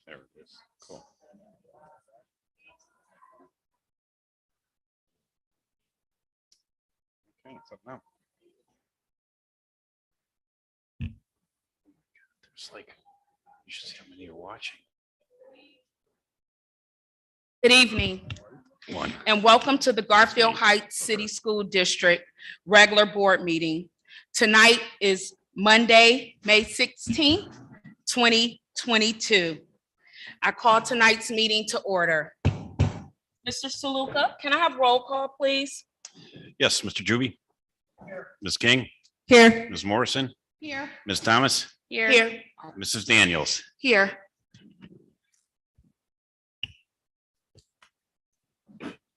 There it is. Cool. Okay, it's up now. There's like, you should see how many are watching. Good evening, and welcome to the Garfield Heights City School District regular board meeting. Tonight is Monday, May 16th, 2022. I call tonight's meeting to order. Mr. Saluka, can I have roll call, please? Yes, Mr. Juby. Ms. King, Here. Ms. Morrison, Here. Ms. Thomas, Here. Mrs. Daniels. Here.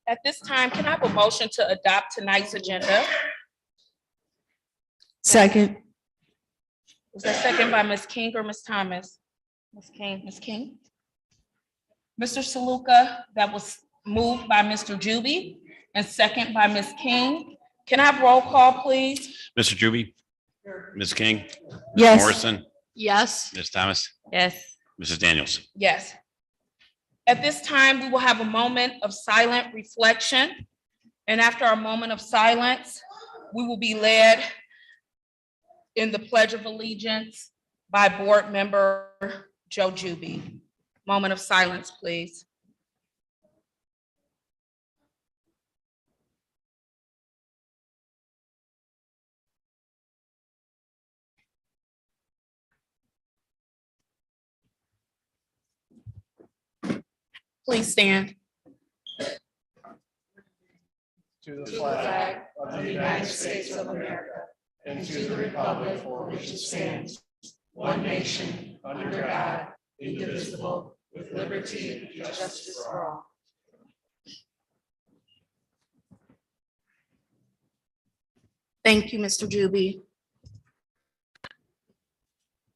At this time, can I have a motion to adopt tonight's agenda? Second. Was that second by Ms. King or Ms. Thomas? Ms. King, Ms. King? Mr. Saluka, that was moved by Mr. Juby and second by Ms. King. Can I have roll call, please? Mr. Juby, Ms. King, Yes. Morrison, Yes. Ms. Thomas, Yes. Mrs. Daniels. Yes. At this time, we will have a moment of silent reflection. And after our moment of silence, we will be led in the Pledge of Allegiance by Board Member Joe Juby. Moment of silence, please. Please stand. To the flag of the United States of America and to the republic for which it stands, one nation, under God, indivisible, with liberty and justice for all. Thank you, Mr. Juby.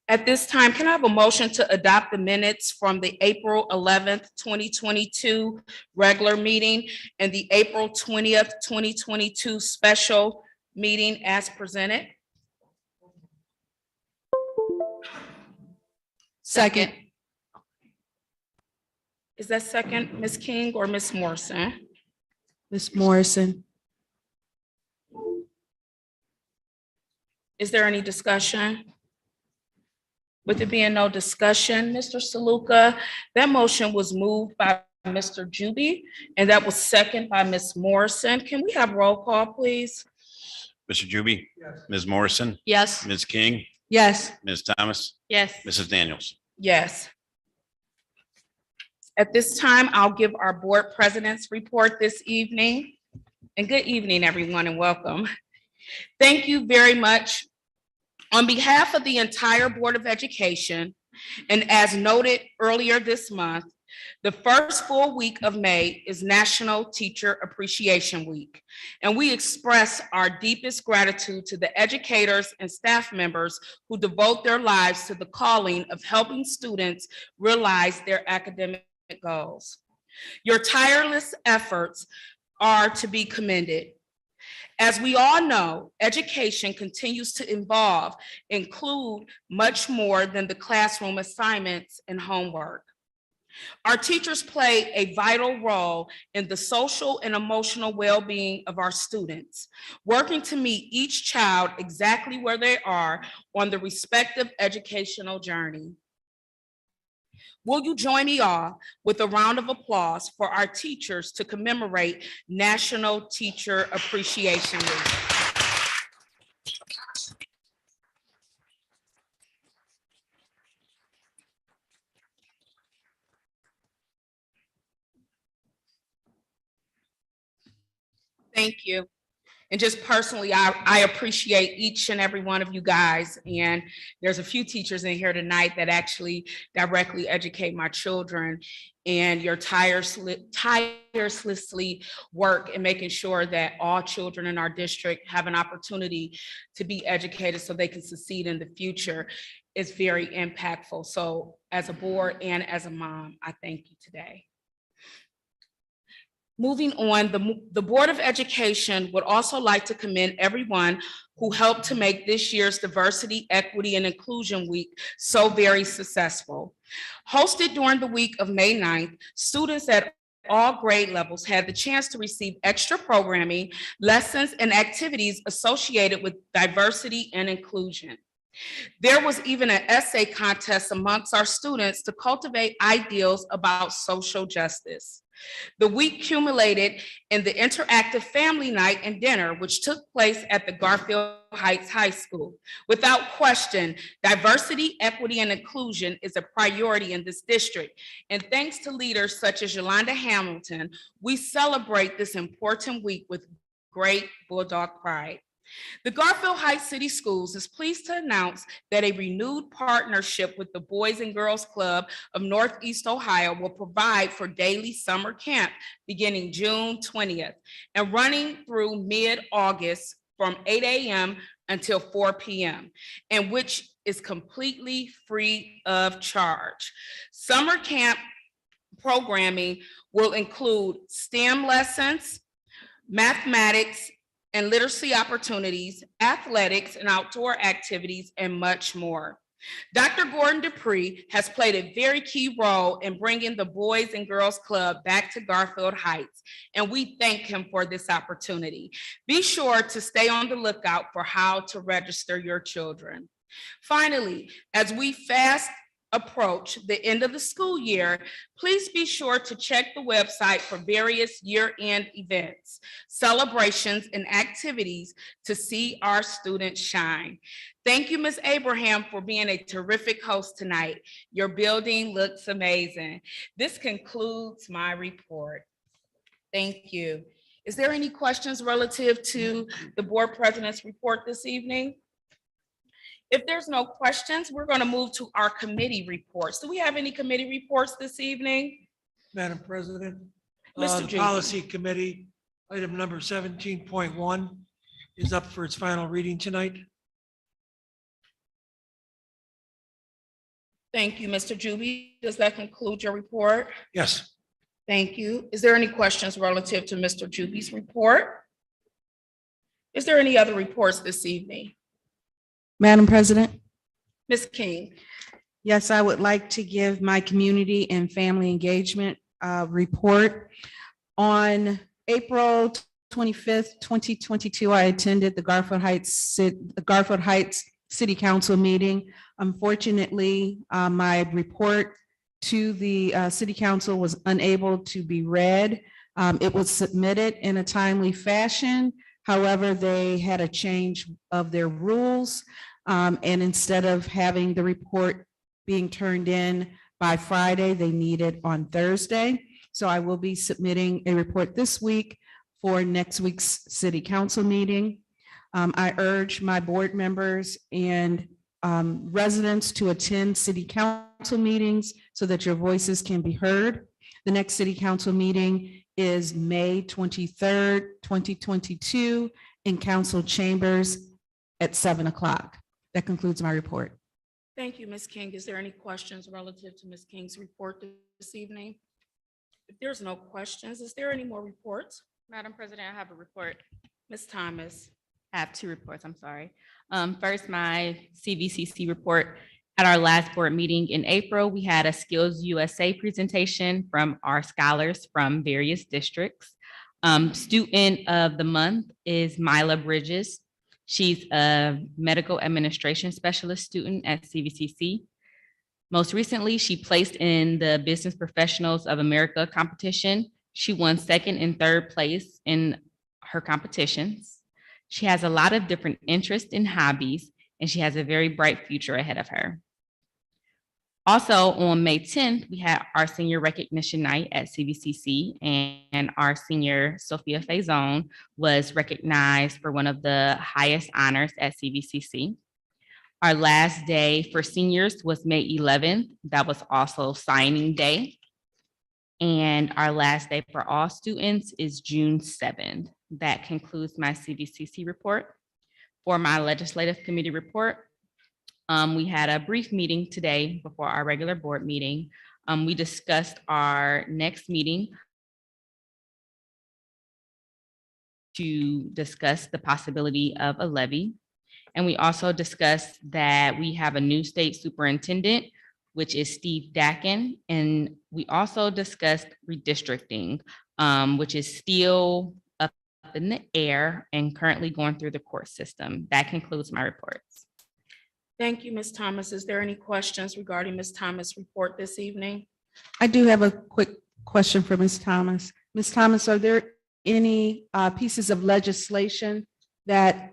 At this time, can I have a motion to adopt the minutes from the April 11th, 2022 regular meeting and the April 20th, 2022 special meeting as presented? Second. Is that second, Ms. King or Ms. Morrison? Ms. Morrison. Is there any discussion? With there being no discussion, Mr. Saluka, that motion was moved by Mr. Juby, and that was second by Ms. Morrison. Can we have roll call, please? Mr. Juby, Ms. Morrison, Yes. Ms. King, Yes. Ms. Thomas, Yes. Mrs. Daniels. Yes. At this time, I'll give our board president's report this evening. And good evening, everyone, and welcome. Thank you very much. On behalf of the entire Board of Education, and as noted earlier this month, the first full week of May is National Teacher Appreciation Week, and we express our deepest gratitude to the educators and staff members who devote their lives to the calling of helping students realize their academic goals. Your tireless efforts are to be commended. As we all know, education continues to include much more than the classroom assignments and homework. Our teachers play a vital role in the social and emotional well-being of our students, working to meet each child exactly where they are on the respective educational journey. Will you join me all with a round of applause for our teachers to commemorate National Teacher Appreciation Week? Thank you. And just personally, I appreciate each and every one of you guys. And there's a few teachers in here tonight that actually directly educate my children. And your tirelessly work in making sure that all children in our district have an opportunity to be educated so they can succeed in the future is very impactful. So as a board and as a mom, I thank you today. Moving on, the Board of Education would also like to commend everyone who helped to make this year's Diversity, Equity, and Inclusion Week so very successful. Hosted during the week of May 9th, students at all grade levels had the chance to receive extra programming, lessons, and activities associated with diversity and inclusion. There was even an essay contest amongst our students to cultivate ideals about social justice. The week culminated in the interactive family night and dinner, which took place at the Garfield Heights High School. Without question, diversity, equity, and inclusion is a priority in this district. And thanks to leaders such as Yolanda Hamilton, we celebrate this important week with great Bulldog pride. The Garfield Heights City Schools is pleased to announce that a renewed partnership with the Boys and Girls Club of Northeast Ohio will provide for daily summer camp beginning June 20th and running through mid-August from 8 a.m. until 4 p.m., and which is completely free of charge. Summer camp programming will include STEM lessons, mathematics, and literacy opportunities, athletics and outdoor activities, and much more. Dr. Gordon Dupree has played a very key role in bringing the Boys and Girls Club back to Garfield Heights, and we thank him for this opportunity. Be sure to stay on the lookout for how to register your children. Finally, as we fast approach the end of the school year, please be sure to check the website for various year-end events, celebrations, and activities to see our students shine. Thank you, Ms. Abraham, for being a terrific host tonight. Your building looks amazing. This concludes my report. Thank you. Is there any questions relative to the board president's report this evening? If there's no questions, we're going to move to our committee reports. Do we have any committee reports this evening? Madam President, Mr. the Jenkins. Policy Committee, item number 17.1 is up for its final reading tonight. Thank you, Mr. Juby. Does that conclude your report? Yes. Thank you. Is there any questions relative to Mr. Juby's report? Is there any other reports this evening? Madam President, Ms. King? yes, I would like to give my community and family engagement report. On April 25th, 2022, I attended the Garfield Heights City Council meeting. Unfortunately, my report to the City Council was unable to be read. It was submitted in a timely fashion. However, they had a change of their rules. And instead of having the report being turned in by Friday, they need it on Thursday. So I will be submitting a report this week for next week's City Council meeting. I urge my board members and residents to attend City Council meetings so that your voices can be heard. The next City Council meeting is May 23rd, 2022 in Council Chambers at 7 o'clock. That concludes my report. Thank you, Ms. King. Is there any questions relative to Ms. King's report this evening? If there's no questions, is there any more reports? Madam President, I have a report. Ms. Thomas? I have two reports, I'm sorry. First, my CVCC report. At our last board meeting in April, we had a Skills USA presentation from our scholars from various districts. Student of the month is Mila Bridges. She's a medical administration specialist student at CVCC. Most recently, she placed in the Business Professionals of America competition. She won second and third place in her competitions. She has a lot of different interests and hobbies, and she has a very bright future ahead of her. Also, on May 10th, we had our senior recognition night at CVCC, and our senior Sophia Faison was recognized for one of the highest honors at CVCC. Our last day for seniors was May 11th. That was also signing day. And our last day for all students is June 7th. That concludes my CVCC report. For my legislative committee report, we had a brief meeting today before our regular board meeting. We discussed our next meeting to discuss the possibility of a levy. And we also discussed that we have a new state superintendent, which is Steve Dakin. And we also discussed redistricting, which is still up in the air and currently going through the court system. That concludes my reports. Thank you, Ms. Thomas. Is there any questions regarding Ms. Thomas' report this evening? I do have a quick question for Ms. Thomas. Ms. Thomas, are there any pieces of legislation that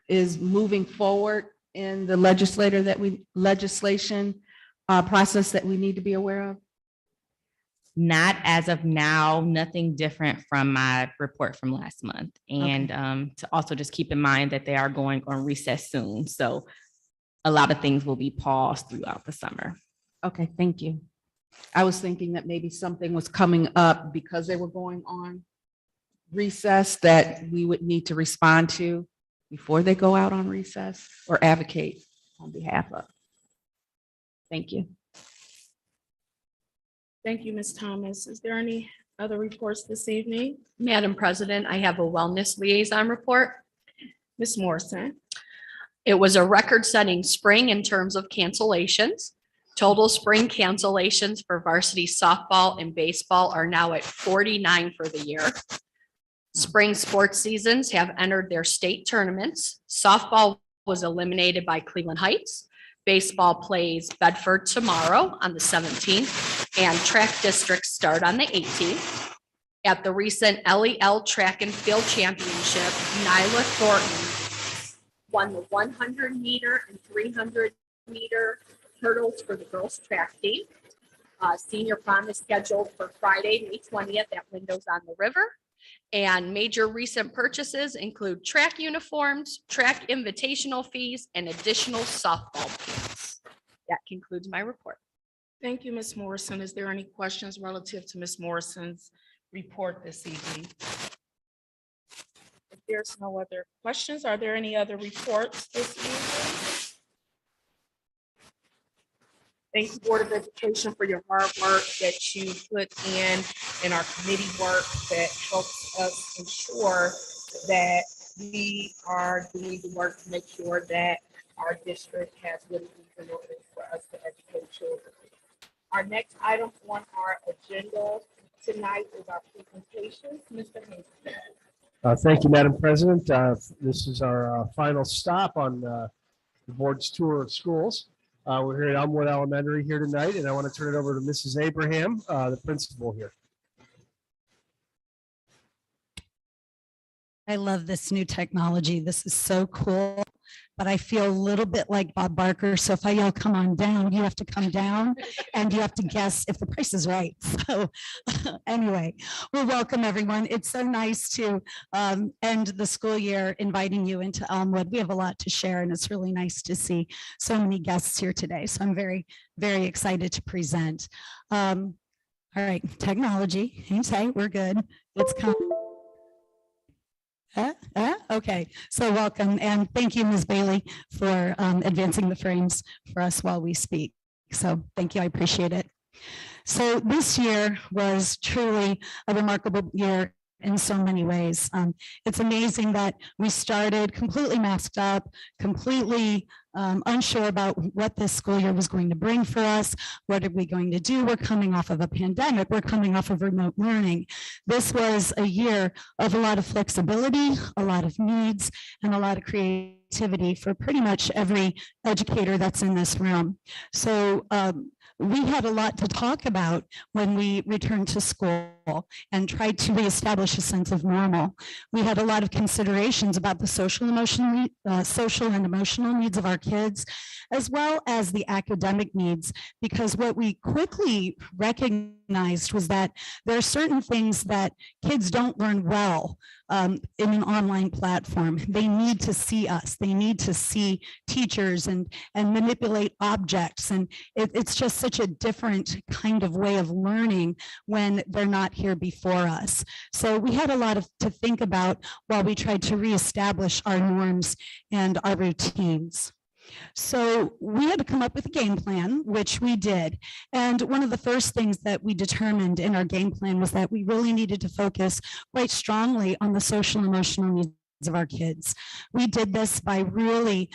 is moving forward in the legislation process that we need to be aware of? Not as of now, nothing different from my report from last month. And to also just keep in mind that they are going on recess soon. So a lot of things will be paused throughout the summer. Okay, thank you. I was thinking that maybe something was coming up because they were going on recess that we would need to respond to before they go out on recess or advocate on behalf of. Thank you. Thank you, Ms. Thomas. Is there any other reports this evening? Madam President, I have a wellness liaison report. Ms. Morrison? It was a record-setting spring in terms of cancellations. Total spring cancellations for varsity softball and baseball are now at 49 for the year. Spring sports seasons have entered their state tournaments. Softball was eliminated by Cleveland Heights. Baseball plays Bedford tomorrow on the 17th, and track districts start on the 18th. At the recent LEL Track and Field Championship, Nyla Thornton won the 100 meter and 300 meter hurdles for the girls track team. Senior prom is scheduled for Friday, May 20th at Windows on the River. And major recent purchases include track uniforms, track invitational fees, and additional softball fees. That concludes my report. Thank you, Ms. Morrison. Is there any questions relative to Ms. Morrison's report this evening? If there's no other questions, are there any other reports this evening? Thank you, Board of Education, for your hard work that you put in our committee work that helps us ensure that we are doing the work to make sure that our district has what it needs in order for us to educate children. Our next item on our agenda tonight is our presentations. Mr. Hayes. Thank you, Madam President. This is our final stop on the board's tour of schools. We're here at Elmwood Elementary here tonight, and I want to turn it over to Mrs. Abraham, the principal here. I love this new technology. This is so cool, but I feel a little bit like Bob Barker. So if I yell, come on down, you have to come down and you have to guess if the price is right. So anyway, well, welcome everyone. It's so nice to end the school year inviting you into Elmwood. We have a lot to share and it's really nice to see so many guests here today. So I'm very, very excited to present. All right, technology, hang tight, we're good. It's coming. Okay, so welcome and thank you, Ms. Bailey, for advancing the frames for us while we speak. So thank you, I appreciate it. So this year was truly a remarkable year in so many ways. It's amazing that we started completely masked up, completely unsure about what this school year was going to bring for us. What are we going to do? We're coming off of a pandemic. We're coming off of remote learning. This was a year of a lot of flexibility, a lot of needs, and a lot of creativity for pretty much every educator that's in this room. So we had a lot to talk about when we returned to school and tried to reestablish a sense of normal. We had a lot of considerations about the social and emotional needs of our kids, as well as the academic needs, because what we quickly recognized was that there are certain things that kids don't learn well in an online platform. They need to see us. They need to see teachers and manipulate objects. And it's just such a different kind of way of learning when they're not here before us. So we had a lot to think about while we tried to reestablish our norms and our routines. So we had to come up with a game plan, which we did. And one of the first things that we determined in our game plan was that we really needed to focus quite strongly on the social and emotional needs of our kids. We did this by really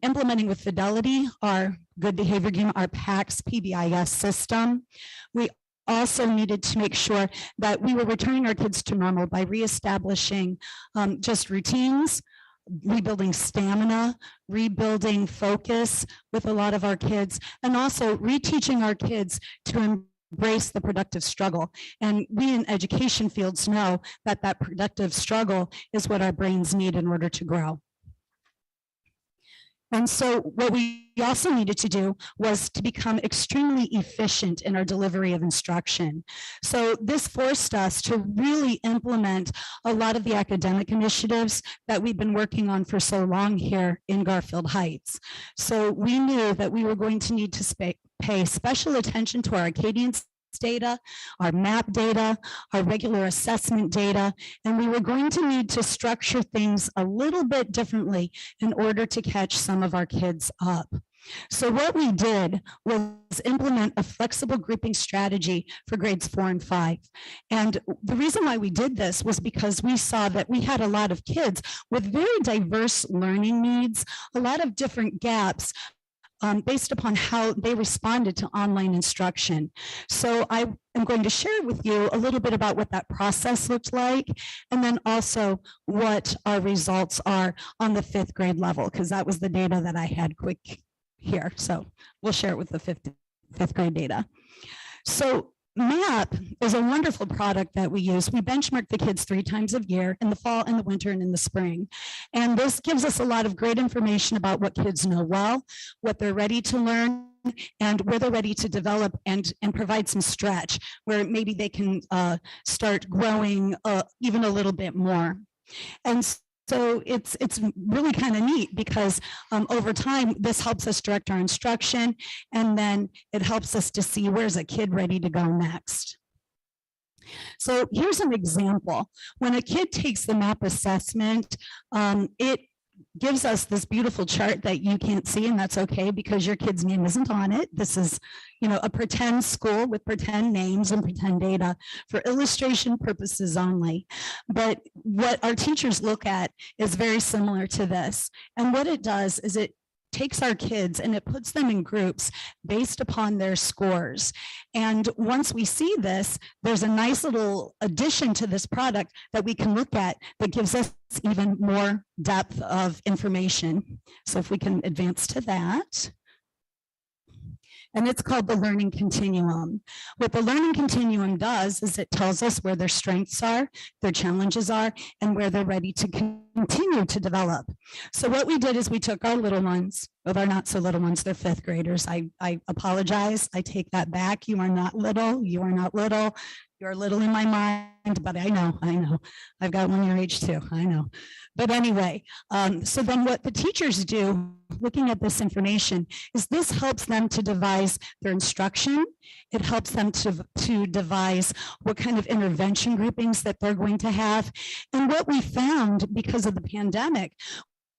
implementing with fidelity our good behavior game, our PACS PBIS system. We also needed to make sure that we were returning our kids to normal by reestablishing just routines, rebuilding stamina, rebuilding focus with a lot of our kids, and also reteaching our kids to embrace the productive struggle. And we in education fields know that that productive struggle is what our brains need in order to grow. And so what we also needed to do was to become extremely efficient in our delivery of instruction. So this forced us to really implement a lot of the academic initiatives that we've been working on for so long here in Garfield Heights. So we knew that we were going to need to pay special attention to our Acadian data, our map data, our regular assessment data, and we were going to need to structure things a little bit differently in order to catch some of our kids up. So what we did was implement a flexible grouping strategy for grades 4 and 5. And the reason why we did this was because we saw that we had a lot of kids with very diverse learning needs, a lot of different gaps based upon how they responded to online instruction. So I am going to share with you a little bit about what that process looked like, and then also what our results are on the 5th grade level, because that was the data that I had quick here. So we'll share it with the fifth grade data. So MAP is a wonderful product that we use. We benchmark the kids 3 times a year, in the fall, in the winter, and in the spring. And this gives us a lot of great information about what kids know well, what they're ready to learn, and where they're ready to develop and provide some stretch where maybe they can start growing even a little bit more. And so it's really kind of neat because over time, this helps us direct our instruction, and then it helps us to see where's a kid ready to go next. So here's an example. When a kid takes the MAP assessment, it gives us this beautiful chart that you can't see, and that's okay because your kid's name isn't on it. This is, a pretend school with pretend names and pretend data for illustration purposes only. But what our teachers look at is very similar to this. And what it does is it takes our kids and it puts them in groups based upon their scores. And once we see this, there's a nice little addition to this product that we can look at that gives us even more depth of information. So if we can advance to that. And it's called the learning continuum. What the learning continuum does is it tells us where their strengths are, their challenges are, and where they're ready to continue to develop. So what we did is we took our little ones, well, they're not so little ones, they're 5th graders. I apologize, I take that back. You are not little, you are not little. You're little in my mind, but I know. I've got one your age too, I know. But anyway, so then what the teachers do, looking at this information, is this helps them to devise their instruction. It helps them to devise what kind of intervention groupings that they're going to have. And what we found because of the pandemic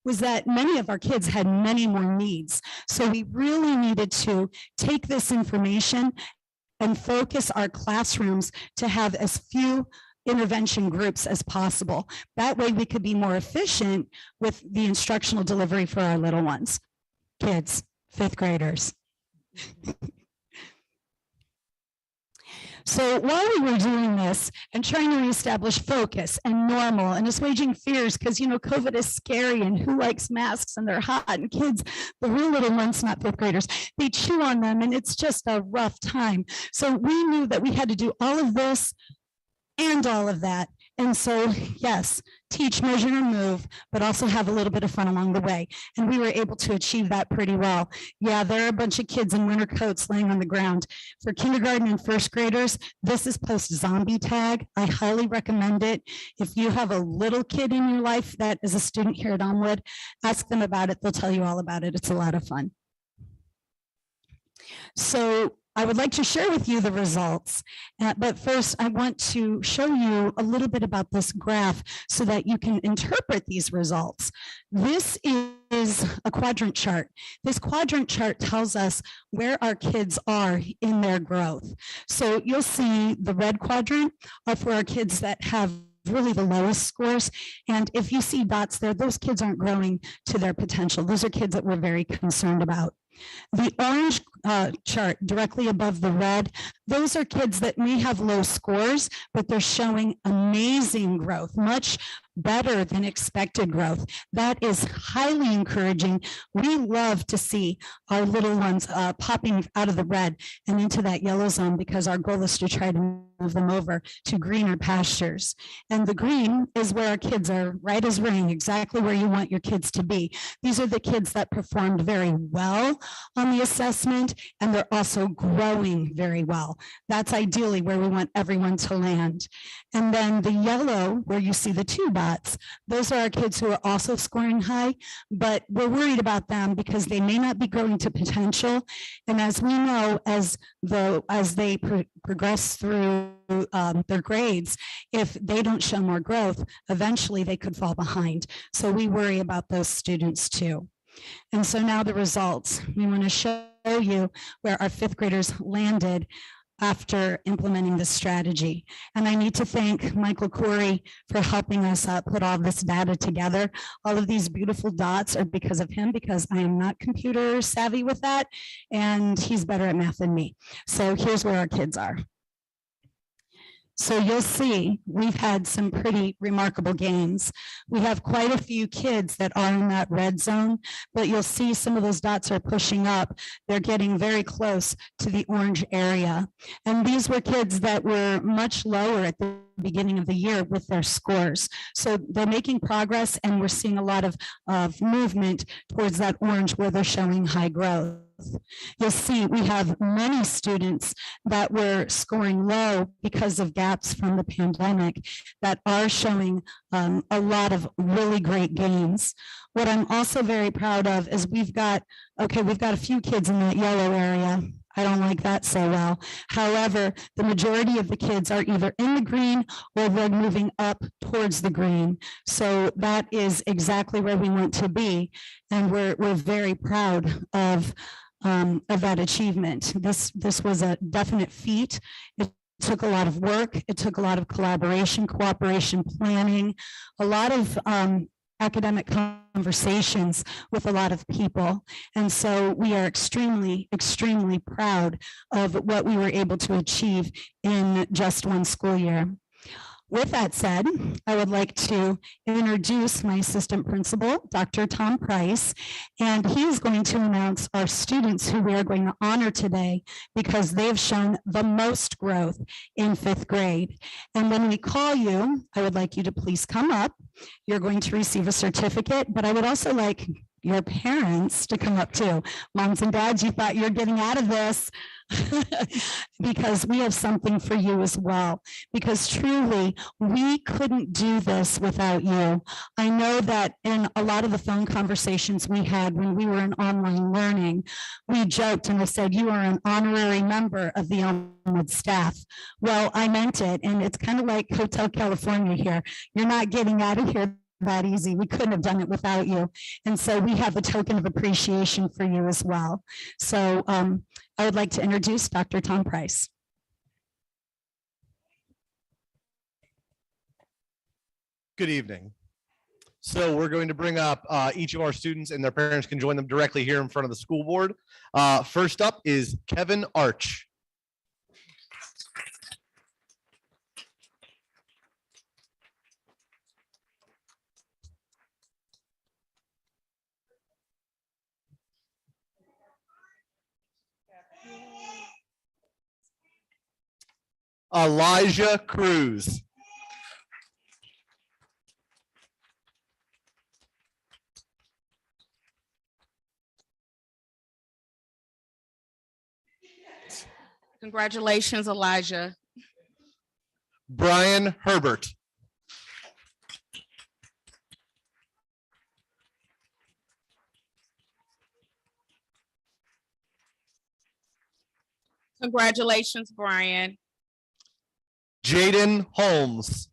was that many of our kids had many more needs. So we really needed to take this information and focus our classrooms to have as few intervention groups as possible. That way we could be more efficient with the instructional delivery for our little ones, kids, 5th graders. So while we were doing this and trying to reestablish focus and normal and assuaging fears, because COVID is scary and who likes masks and they're hot, and kids, the real little ones, not 5th graders, they chew on them and it's just a rough time. So we knew that we had to do all of this and all of that. And so, yes, teach, measure, and move, but also have a little bit of fun along the way. And we were able to achieve that pretty well. Yeah, there are a bunch of kids in winter coats laying on the ground. For kindergarten and 1st graders, this is post-zombie tag. I highly recommend it. If you have a little kid in your life that is a student here at Elmwood, ask them about it. They'll tell you all about it. It's a lot of fun. So I would like to share with you the results. But first, I want to show you a little bit about this graph so that you can interpret these results. This is a quadrant chart. This quadrant chart tells us where our kids are in their growth. So you'll see the red quadrant are for our kids that have really the lowest scores. And if you see dots there, those kids aren't growing to their potential. Those are kids that we're very concerned about. The orange chart directly above the red, those are kids that may have low scores, but they're showing amazing growth, much better than expected growth. That is highly encouraging. We love to see our little ones popping out of the red and into that yellow zone because our goal is to try to move them over to greener pastures. And the green is where our kids are, right as rain, exactly where you want your kids to be. These are the kids that performed very well on the assessment, and they're also growing very well. That's ideally where we want everyone to land. And then the yellow, where you see the two dots, those are our kids who are also scoring high, but we're worried about them because they may not be growing to potential. And as we know, as they progress through their grades, if they don't show more growth, eventually they could fall behind. So we worry about those students too. And so now the results. We want to show you where our fifth graders landed after implementing this strategy. And I need to thank Michael Corey for helping us put all this data together. All of these beautiful dots are because of him, because I am not computer savvy with that, and he's better at math than me. So here's where our kids are. So you'll see we've had some pretty remarkable gains. We have quite a few kids that are in that red zone, but you'll see some of those dots are pushing up. They're getting very close to the orange area. And these were kids that were much lower at the beginning of the year with their scores. So they're making progress, and we're seeing a lot of movement towards that orange where they're showing high growth. You'll see we have many students that were scoring low because of gaps from the pandemic that are showing a lot of really great gains. What I'm also very proud of is we've got a few kids in that yellow area. I don't like that so well. However, the majority of the kids are either in the green or they're moving up towards the green. So that is exactly where we want to be. And we're very proud of that achievement. This was a definite feat. It took a lot of work. It took a lot of collaboration, cooperation, planning, a lot of academic conversations with a lot of people. And so we are extremely, extremely proud of what we were able to achieve in just one school year. With that said, I would like to introduce my assistant principal, Dr. Tom Price, and he is going to announce our students who we are going to honor today because they've shown the most growth in fifth grade. And when we call you, I would like you to please come up. You're going to receive a certificate, but I would also like your parents to come up too. Moms and dads, you thought you're getting out of this. Because we have something for you as well. Because truly, we couldn't do this without you. I know that in a lot of the phone conversations we had when we were in online learning, we joked and I said, you are an honorary member of the Elmwood staff. Well, I meant it. And it's kind of like Hotel California here. You're not getting out of here that easy. We couldn't have done it without you. And so we have a token of appreciation for you as well. So I would like to introduce Dr. Tom Price. Good evening. So we're going to bring up each of our students, and their parents can join them directly here in front of the school board. First up is Kevin Arch. Elijah Cruz. Congratulations, Elijah. Brian Herbert. Congratulations, Brian. Jaden Holmes.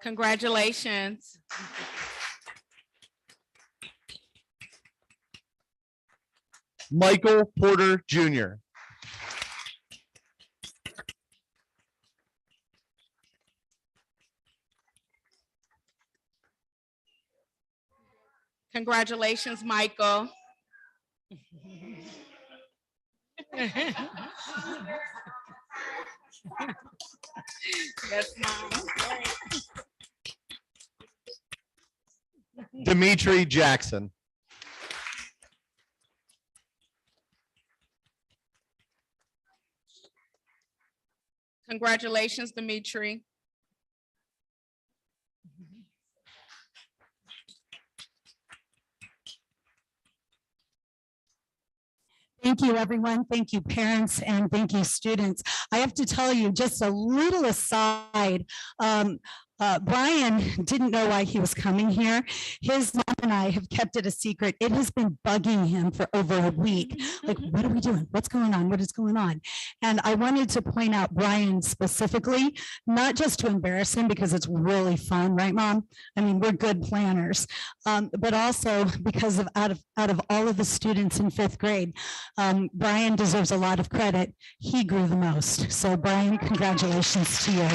Congratulations. Michael Porter Jr. Congratulations, Michael. That's mine. Dimitri Jackson. Congratulations, Dimitri. Thank you, everyone. Thank you, parents, and thank you, students. I have to tell you, just a little aside, Brian didn't know why he was coming here. His mom and I have kept it a secret. It has been bugging him for over a week. Like, what are we doing? What's going on? What is going on? And I wanted to point out Brian specifically, not just to embarrass him because it's really fun, right, Mom? I mean, we're good planners, but also because of out of all of the students in fifth grade, Brian deserves a lot of credit. He grew the most. So Brian, congratulations to you.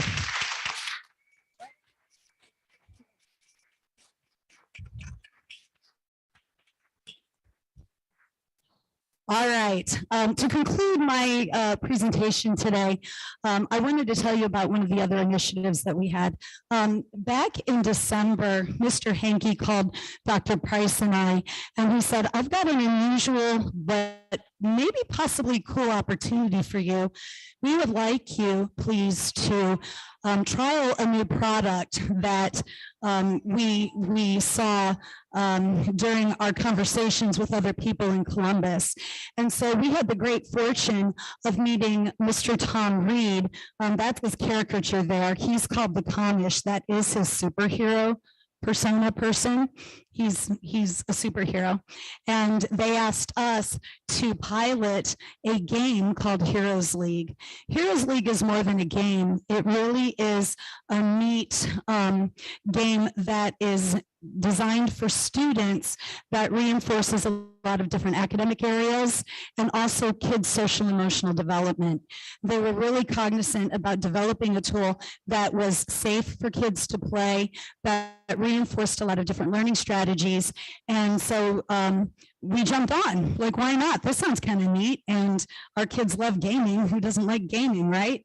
All right, to conclude my presentation today, I wanted to tell you about one of the other initiatives that we had. Back in December, Mr. Hankey called Dr. Price and I, and he said, I've got an unusual but maybe possibly cool opportunity for you. We would like you, please, to trial a new product that we saw during our conversations with other people in Columbus. And so we had the great fortune of meeting Mr. Tom Reed. That's his caricature there. He's called the Comish. That is his superhero persona person. He's a superhero. And they asked us to pilot a game called Heroes League. Heroes League is more than a game. It really is a neat game that is designed for students that reinforces a lot of different academic areas and also kids' social and emotional development. They were really cognizant about developing a tool that was safe for kids to play, that reinforced a lot of different learning strategies. And so we jumped on, like, why not? This sounds kind of neat. And our kids love gaming. Who doesn't like gaming, right?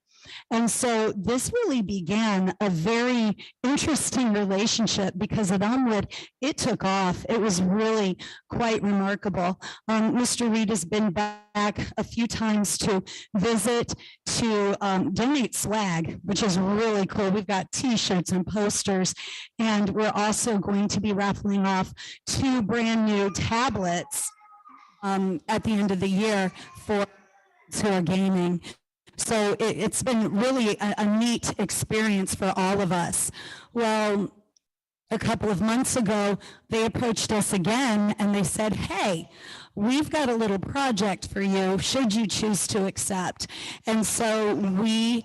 And so this really began a very interesting relationship because at Elmwood, it took off. It was really quite remarkable. Mr. Reed has been back a few times to visit, to donate swag, which is really cool. We've got t-shirts and posters, and we're also going to be raffling off 2 brand new tablets at the end of the year for who are gaming. So it's been really a neat experience for all of us. Well, a couple of months ago, they approached us again and they said, hey, we've got a little project for you, should you choose to accept. And so we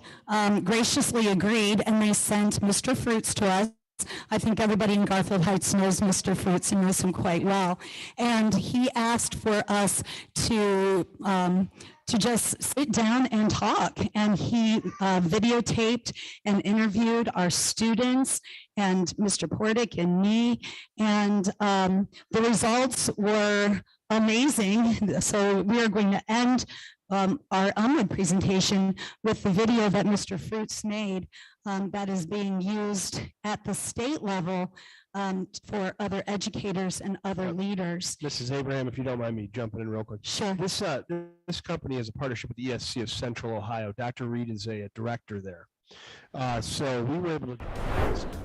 graciously agreed, and they sent Mr. Fruits to us. I think everybody in Garfield Heights knows Mr. Fruits and knows him quite well. And he asked for us to just sit down and talk. And he videotaped and interviewed our students and Mr. Portick and me. And the results were amazing. So we are going to end our Elmwood presentation with the video that Mr. Fruits made that is being used at the state level for other educators and other leaders. Mrs. Abraham, if you don't mind me jumping in real quick. Sure. This company has a partnership with the ESC of Central Ohio. Dr. Reed is a director there. So we were able to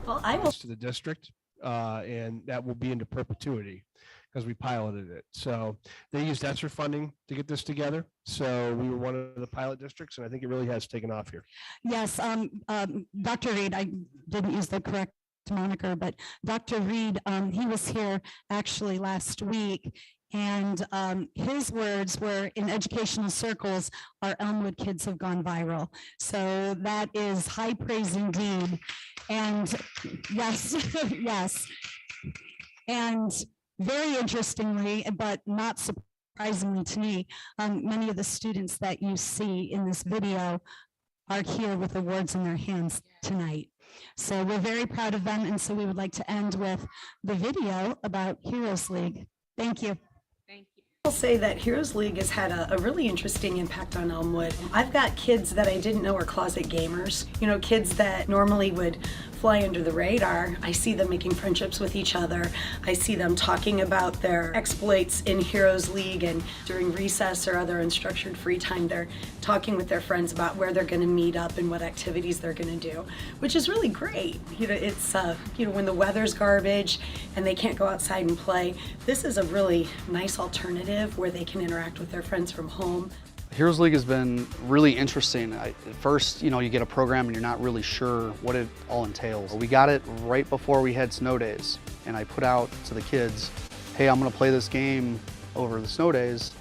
Well, I will. to the district, and that will be into perpetuity. because we piloted it. So they used ESSER funding to get this together. So we were one of the pilot districts, and I think it really has taken off here. Yes, Dr. Reed, I didn't use the correct moniker, but Dr. Reed, he was here actually last week. And his words were, in educational circles, our Elmwood kids have gone viral. So that is high praise indeed. And yes, yes. And very interestingly, but not surprisingly to me, many of the students that you see in this video are here with awards in their hands tonight. So we're very proud of them. And so we would like to end with the video about Heroes League. Thank you. I'll say that Heroes League has had a really interesting impact on Elmwood. I've got kids that I didn't know are closet gamers. You know, kids that normally would fly under the radar. I see them making friendships with each other. I see them talking about their exploits in Heroes League, and during recess or other unstructured free time, they're talking with their friends about where they're going to meet up and what activities they're going to do, which is really great. You know, it's, you know, when the weather's garbage and they can't go outside and play, this is a really nice alternative where they can interact with their friends from home. Heroes League has been really interesting. At first, you know, you get a program and you're not really sure what it all entails. We got it right before we had snow days, and I put out to the kids, hey, I'm gonna play this game over the snow days.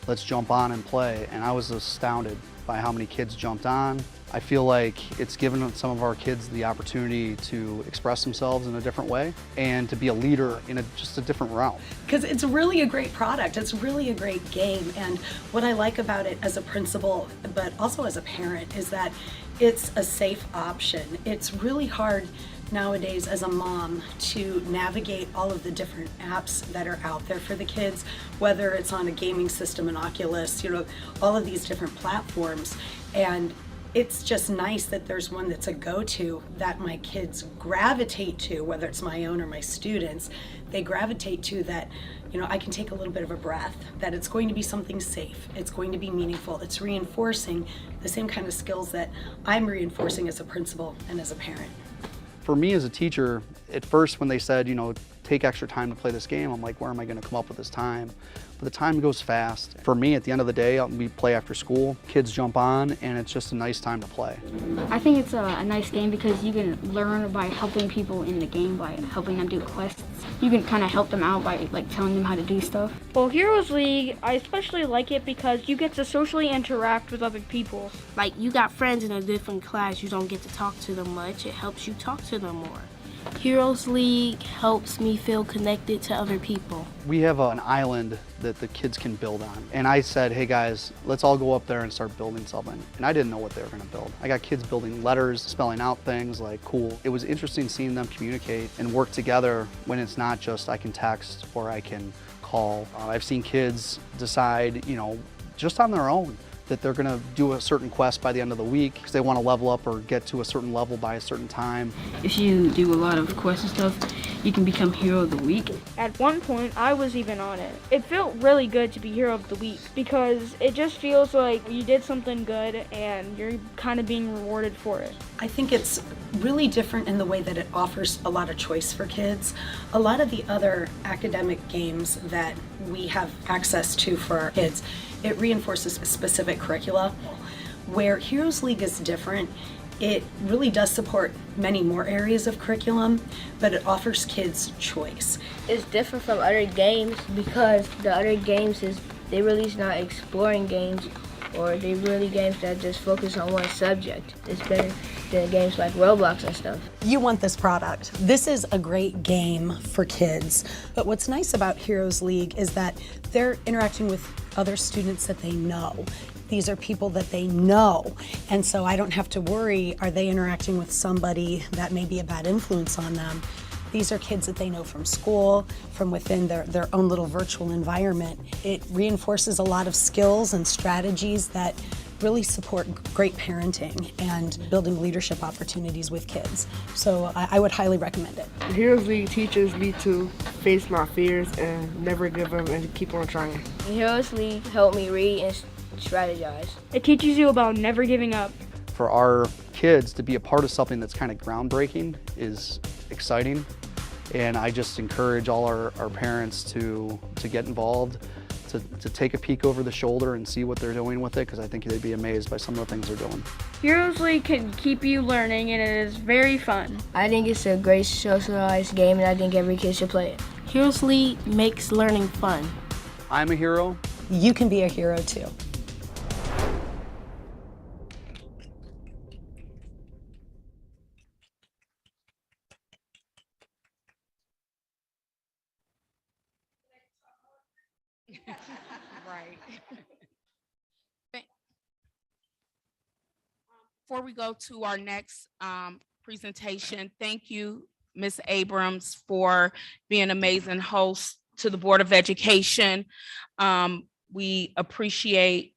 Let's jump on and play. And I was astounded by how many kids jumped on. I feel like it's given some of our kids the opportunity to express themselves in a different way and to be a leader in just a different realm. Because it's really a great product. It's really a great game. And what I like about it as a principal, but also as a parent, is that it's a safe option. It's really hard nowadays as a mom to navigate all of the different apps that are out there for the kids, whether it's on a gaming system, an Oculus, you know, all of these different platforms. And it's just nice that there's one that's a go-to that my kids gravitate to, whether it's my own or my students, they gravitate to, that, you know, I can take a little bit of a breath, that it's going to be something safe, it's going to be meaningful, it's reinforcing the same kind of skills that I'm reinforcing as a principal and as a parent. For me as a teacher, at first when they said, you know, take extra time to play this game, I'm like, where am I going to come up with this time? But the time goes fast. For me, at the end of the day, we play after school, kids jump on, and it's just a nice time to play. I think it's a nice game because you can learn by helping people in the game, by helping them do quests. You can kind of help them out by like telling them how to do stuff. Well, Heroes League, I especially like it because you get to socially interact with other people. Like, you got friends in a different class, you don't get to talk to them much. It helps you talk to them more. Heroes League helps me feel connected to other people. We have an island that the kids can build on. And I said, hey guys, let's all go up there and start building something. And I didn't know what they were gonna build. I got kids building letters, spelling out things like cool. It was interesting seeing them communicate and work together when it's not just I can text or I can call. I've seen kids decide, you know, just on their own, that they're gonna do a certain quest by the end of the week because they wanna level up or get to a certain level by a certain time. If you do a lot of quests and stuff, you can become Hero of the Week. At one point, I was even on it. It felt really good to be Hero of the Week because it just feels like you did something good and you're kind of being rewarded for it. I think it's really different in the way that it offers a lot of choice for kids. A lot of the other academic games that we have access to for our kids, it reinforces a specific curricula. Where Heroes League is different, it really does support many more areas of curriculum, but it offers kids choice. It's different from other games because the other games they really not exploring games, or they really games that just focus on one subject. It's better than games like Roblox and stuff. You want this product. This is a great game for kids. But what's nice about Heroes League is that they're interacting with other students that they know. These are people that they know. And so I don't have to worry, are they interacting with somebody that may be a bad influence on them? These are kids that they know from school, from within their own little virtual environment. It reinforces a lot of skills and strategies that really support great parenting and building leadership opportunities with kids. So I would highly recommend it. Heroes League teaches me to face my fears and never give up and keep on trying. Heroes League helped me read and strategize. It teaches you about never giving up. For our kids to be a part of something that's kind of groundbreaking is exciting. And I just encourage all our parents to get involved, to take a peek over the shoulder and see what they're doing with it, because I think they'd be amazed by some of the things they're doing. Heroes League can keep you learning and it is very fun. I think it's a great socialized game and I think every kid should play it. Heroes League makes learning fun. I'm a hero. You can be a hero too. Right. Before we go to our next presentation, thank you, Ms. Abrams, for being an amazing host to the Board of Education. We appreciate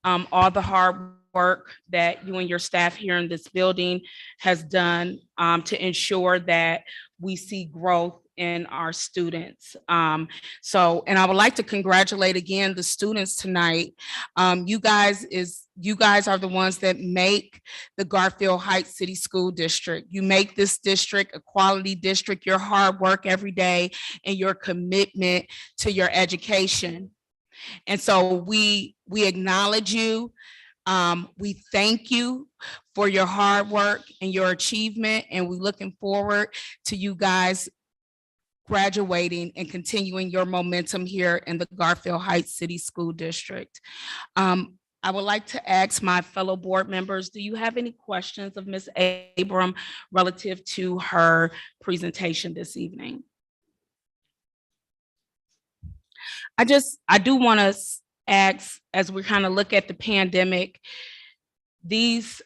all the hard work that you and your staff here in this building has done to ensure that we see growth in our students. And I would like to congratulate again the students tonight. You guys are the ones that make the Garfield Heights City School District. You make this district a quality district, your hard work every day and your commitment to your education. And so we acknowledge you. We thank you for your hard work and your achievement, and we're looking forward to you guys graduating and continuing your momentum here in the Garfield Heights City School District. I would like to ask my fellow board members, do you have any questions of Ms. Abram relative to her presentation this evening? I do want to ask, as we kind of look at the pandemic, these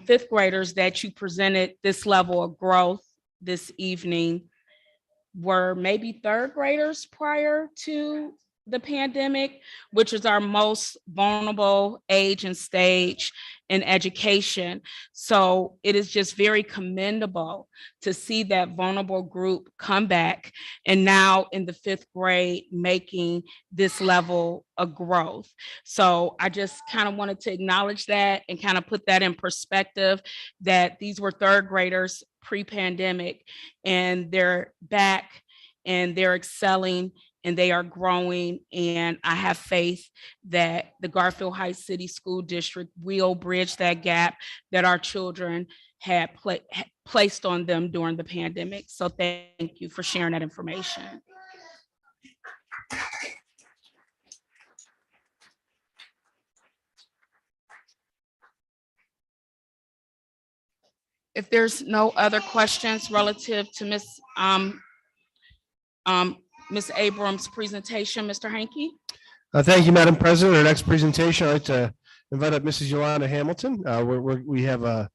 fifth graders that you presented this level of growth this evening were maybe third graders prior to the pandemic, which is our most vulnerable age and stage in education. So it is just very commendable to see that vulnerable group come back and now in the fifth grade making this level of growth. So I just kind of wanted to acknowledge that and kind of put that in perspective, that these were third graders pre-pandemic and they're back and they're excelling and they are growing. And I have faith that the Garfield Heights City School District will bridge that gap that our children had placed on them during the pandemic. So thank you for sharing that information. If there's no other questions relative to Ms. Abrams' presentation, Mr. Hanke? Thank you, Madam President. Our next presentation, I'd like to invite up Mrs. Yolanda Hamilton. We have an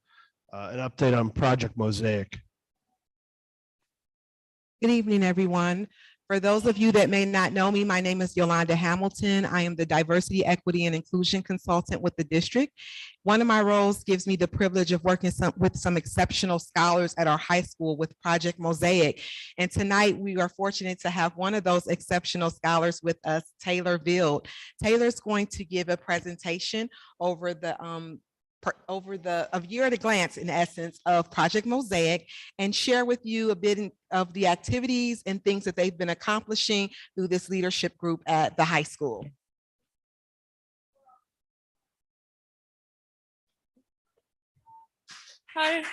update on Project Mosaic. Good evening, everyone. For those of you that may not know me, my name is Yolanda Hamilton. I am the Diversity, Equity, and Inclusion Consultant with the district. One of my roles gives me the privilege of working with some exceptional scholars at our high school with Project Mosaic. And tonight we are fortunate to have one of those exceptional scholars with us, Taylor Vild. Taylor's going to give a presentation over a year at a glance, in essence, of Project Mosaic, and share with you a bit of the activities and things that they've been accomplishing through this leadership group at the high school. Hi,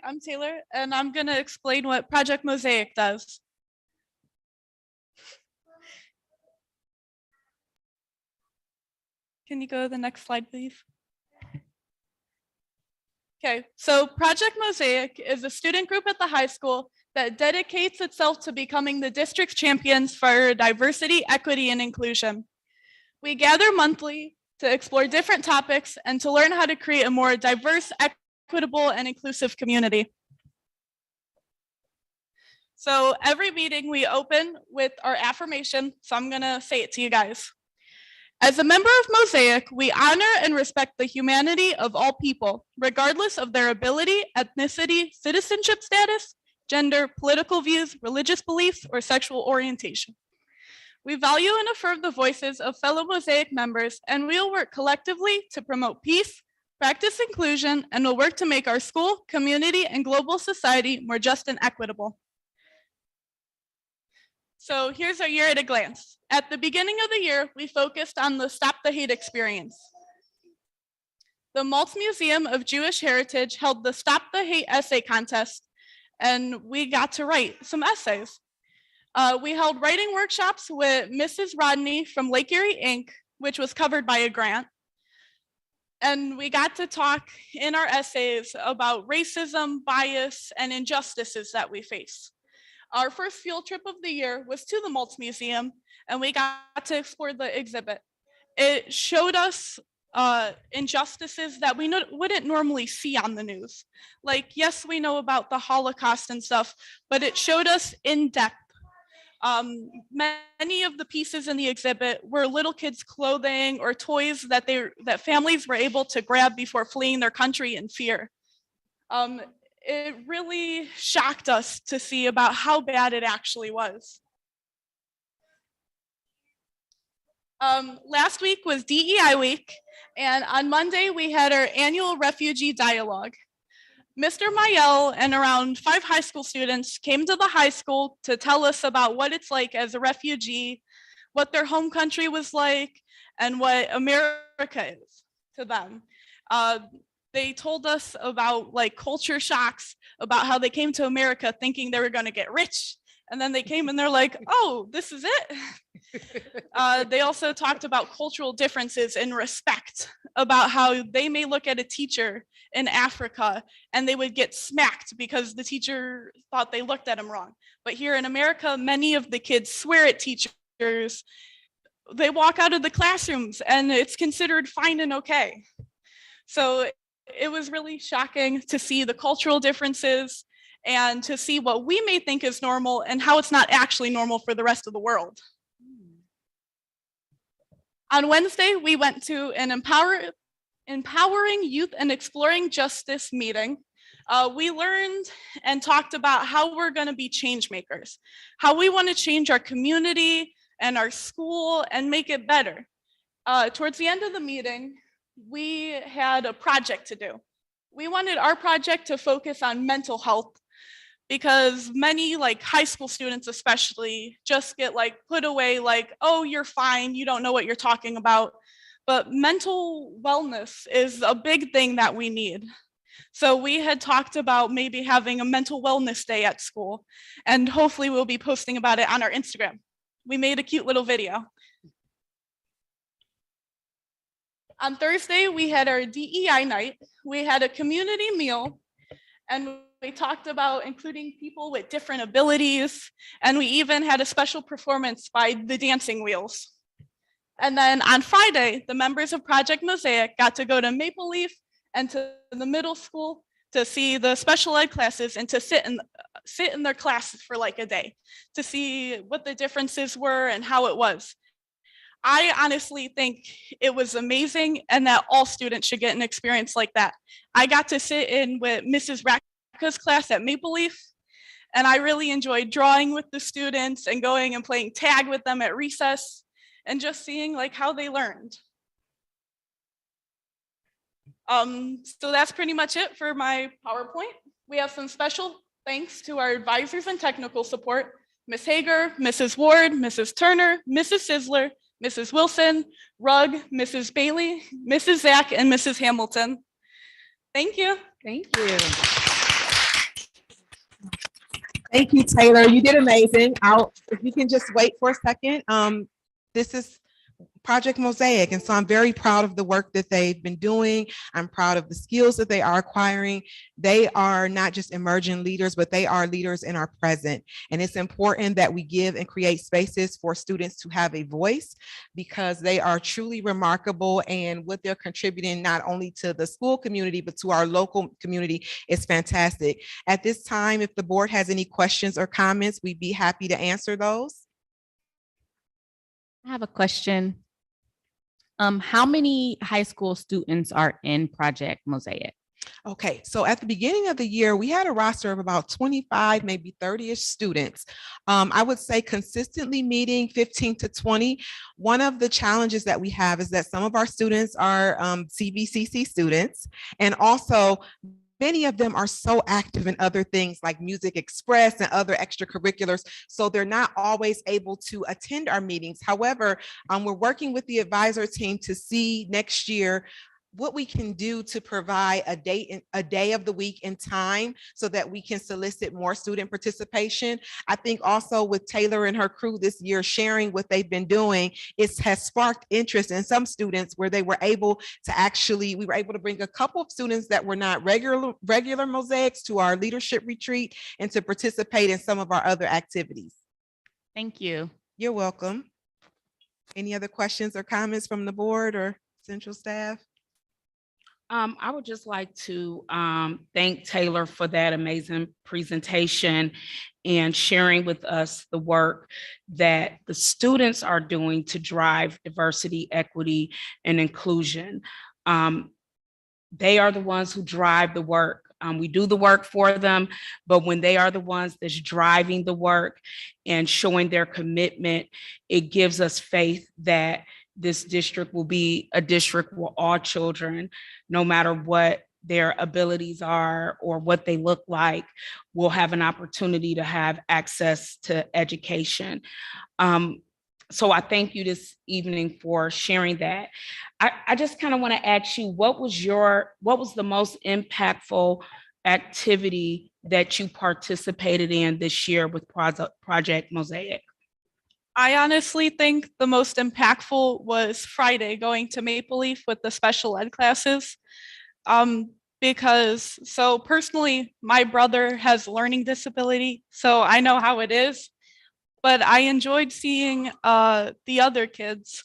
I'm Taylor, and I'm going to explain what Project Mosaic does. Can you go to the next slide, please? Okay, so Project Mosaic is a student group at the high school that dedicates itself to becoming the district champions for diversity, equity, and inclusion. We gather monthly to explore different topics and to learn how to create a more diverse, equitable, and inclusive community. So every meeting we open with our affirmation, so I'm gonna say it to you guys. As a member of Mosaic, we honor and respect the humanity of all people, regardless of their ability, ethnicity, citizenship status, gender, political views, religious beliefs, or sexual orientation. We value and affirm the voices of fellow Mosaic members, and we will work collectively to promote peace, practice inclusion, and will work to make our school, community, and global society more just and equitable. So here's our year at a glance. At the beginning of the year, we focused on the Stop the Hate experience. The Maltz Museum of Jewish Heritage held the Stop the Hate essay contest, and we got to write some essays. We held writing workshops with Mrs. Rodney from Lake Erie Inc., which was covered by a grant. And we got to talk in our essays about racism, bias, and injustices that we face. Our first field trip of the year was to the Maltz Museum, and we got to explore the exhibit. It showed us injustices that we wouldn't normally see on the news. Like, yes, we know about the Holocaust and stuff, but it showed us in depth. Many of the pieces in the exhibit were little kids' clothing or toys that families were able to grab before fleeing their country in fear. It really shocked us to see about how bad it actually was. Last week was DEI week, and on Monday we had our annual refugee dialogue. Mr. Mayel and around 5 high school students came to the high school to tell us about what it's like as a refugee, what their home country was like, and what America is to them. They told us about like culture shocks, about how they came to America thinking they were going to get rich. And then they came and they're like, oh, this is it. They also talked about cultural differences in respect, about how they may look at a teacher in Africa and they would get smacked because the teacher thought they looked at them wrong. But here in America, many of the kids swear at teachers. They walk out of the classrooms and it's considered fine and okay. So it was really shocking to see the cultural differences and to see what we may think is normal and how it's not actually normal for the rest of the world. On Wednesday, we went to an Empowering Youth and Exploring Justice meeting. We learned and talked about how we're going to be change makers, how we want to change our community and our school and make it better. Towards the end of the meeting, we had a project to do. We wanted our project to focus on mental health because many like high school students especially just get like put away like, oh, you're fine, you don't know what you're talking about. But mental wellness is a big thing that we need. So we had talked about maybe having a mental wellness day at school, and hopefully we'll be posting about it on our Instagram. We made a cute little video. On Thursday, we had our DEI night. We had a community meal, and we talked about including people with different abilities, and we even had a special performance by the Dancing Wheels. And then on Friday, the members of Project Mosaic got to go to Maple Leaf and to the middle school to see the special ed classes and to sit in their classes for like a day to see what the differences were and how it was. I honestly think it was amazing and that all students should get an experience like that. I got to sit in with Mrs. Racka's class at Maple Leaf, and I really enjoyed drawing with the students and going and playing tag with them at recess and just seeing like how they learned. So that's pretty much it for my PowerPoint. We have some special thanks to our advisors and technical support, Ms. Hager, Mrs. Ward, Mrs. Turner, Mrs. Sizzler, Mrs. Wilson, Rugg, Mrs. Bailey, Mrs. Zach, and Mrs. Hamilton. Thank you. Thank you. Thank you, Taylor. You did amazing. If you can just wait for a second. This is Project Mosaic, and so I'm very proud of the work that they've been doing. I'm proud of the skills that they are acquiring. They are not just emerging leaders, but they are leaders in our present. And it's important that we give and create spaces for students to have a voice because they are truly remarkable, and what they're contributing not only to the school community, but to our local community is fantastic. At this time, if the board has any questions or comments, we'd be happy to answer those. I have a question. How many high school students are in Project Mosaic? Okay, so at the beginning of the year, we had a roster of about 25, maybe 30-ish students. I would say consistently meeting 15 to 20. One of the challenges that we have is that some of our students are CVCC students, and also many of them are so active in other things like Music Express and other extracurriculars, so they're not always able to attend our meetings. However, we're working with the advisor team to see next year what we can do to provide a day of the week and time so that we can solicit more student participation. I think also with Taylor and her crew this year sharing what they've been doing, it has sparked interest in some students where we were able to bring a couple of students that were not regular Mosaics to our leadership retreat and to participate in some of our other activities. Thank you. You're welcome. Any other questions or comments from the board or central staff? I would just like to thank Taylor for that amazing presentation and sharing with us the work that the students are doing to drive diversity, equity, and inclusion. They are the ones who drive the work. We do the work for them, but when they are the ones that's driving the work and showing their commitment, it gives us faith that this district will be a district where all children, no matter what their abilities are or what they look like, will have an opportunity to have access to education. So I thank you this evening for sharing that. I just kind of want to ask you, what was the most impactful activity that you participated in this year with Project Mosaic? I honestly think the most impactful was Friday going to Maple Leaf with the special ed classes. Because personally, my brother has learning disability, so I know how it is, but I enjoyed seeing the other kids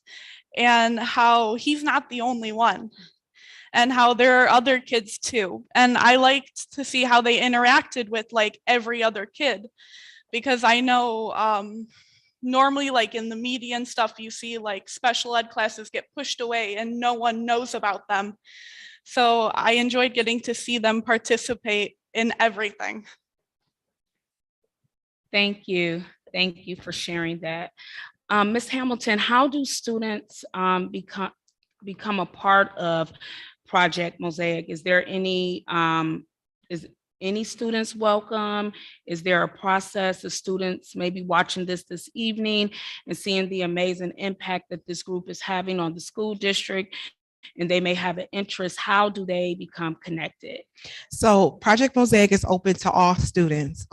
and how he's not the only one and how there are other kids too. And I liked to see how they interacted with like every other kid, because I know normally like in the media and stuff, you see like special ed classes get pushed away and no one knows about them. So I enjoyed getting to see them participate in everything. Thank you. Thank you for sharing that. Ms. Hamilton, how do students become a part of Project Mosaic? Is there any students welcome? Is there a process of students maybe watching this evening and seeing the amazing impact that this group is having on the school district, and they may have an interest? How do they become connected? So Project Mosaic is open to all students.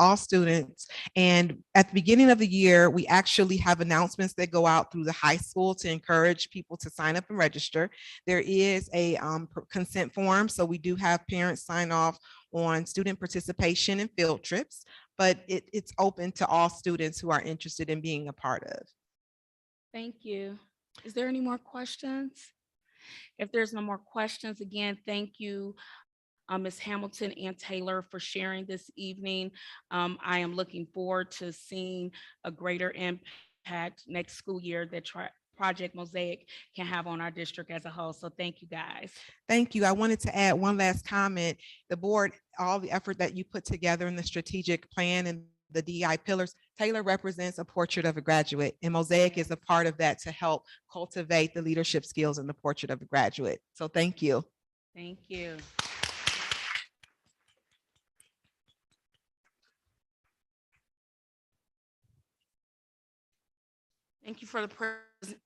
And at the beginning of the year, we actually have announcements that go out through the high school to encourage people to sign up and register. There is a consent form. So we do have parents sign off on student participation and field trips, but it's open to all students who are interested in being a part of. Thank you. Is there any more questions? If there's no more questions, again, thank you, Ms. Hamilton and Taylor, for sharing this evening. I am looking forward to seeing a greater impact next school year that Project Mosaic can have on our district as a whole. So thank you, guys. Thank you. I wanted to add one last comment. The board, all the effort that you put together in the strategic plan and the DEI pillars, Taylor represents a portrait of a graduate, and Mosaic is a part of that to help cultivate the leadership skills in the portrait of a graduate. So thank you. Thank you. Thank you for the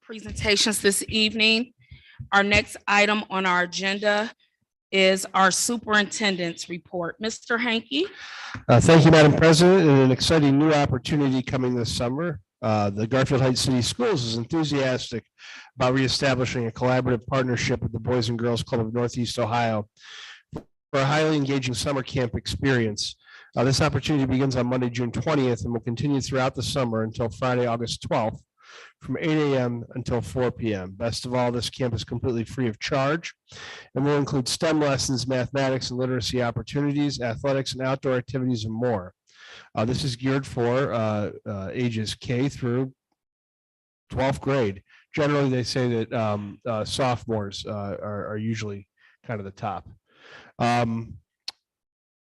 presentations this evening. Our next item on our agenda is our superintendent's report. Mr. Hankey. Thank you, Madam President, and an exciting new opportunity coming this summer. The Garfield Heights City Schools is enthusiastic about reestablishing a collaborative partnership with the Boys and Girls Club of Northeast Ohio for a highly engaging summer camp experience. This opportunity begins on Monday, June 20th, and will continue throughout the summer until Friday, August 12th, from 8 a.m. until 4 p.m. Best of all, this camp is completely free of charge and will include STEM lessons, mathematics and literacy opportunities, athletics and outdoor activities, and more. This is geared for ages K through 12th grade. Generally, they say that sophomores are usually kind of the top.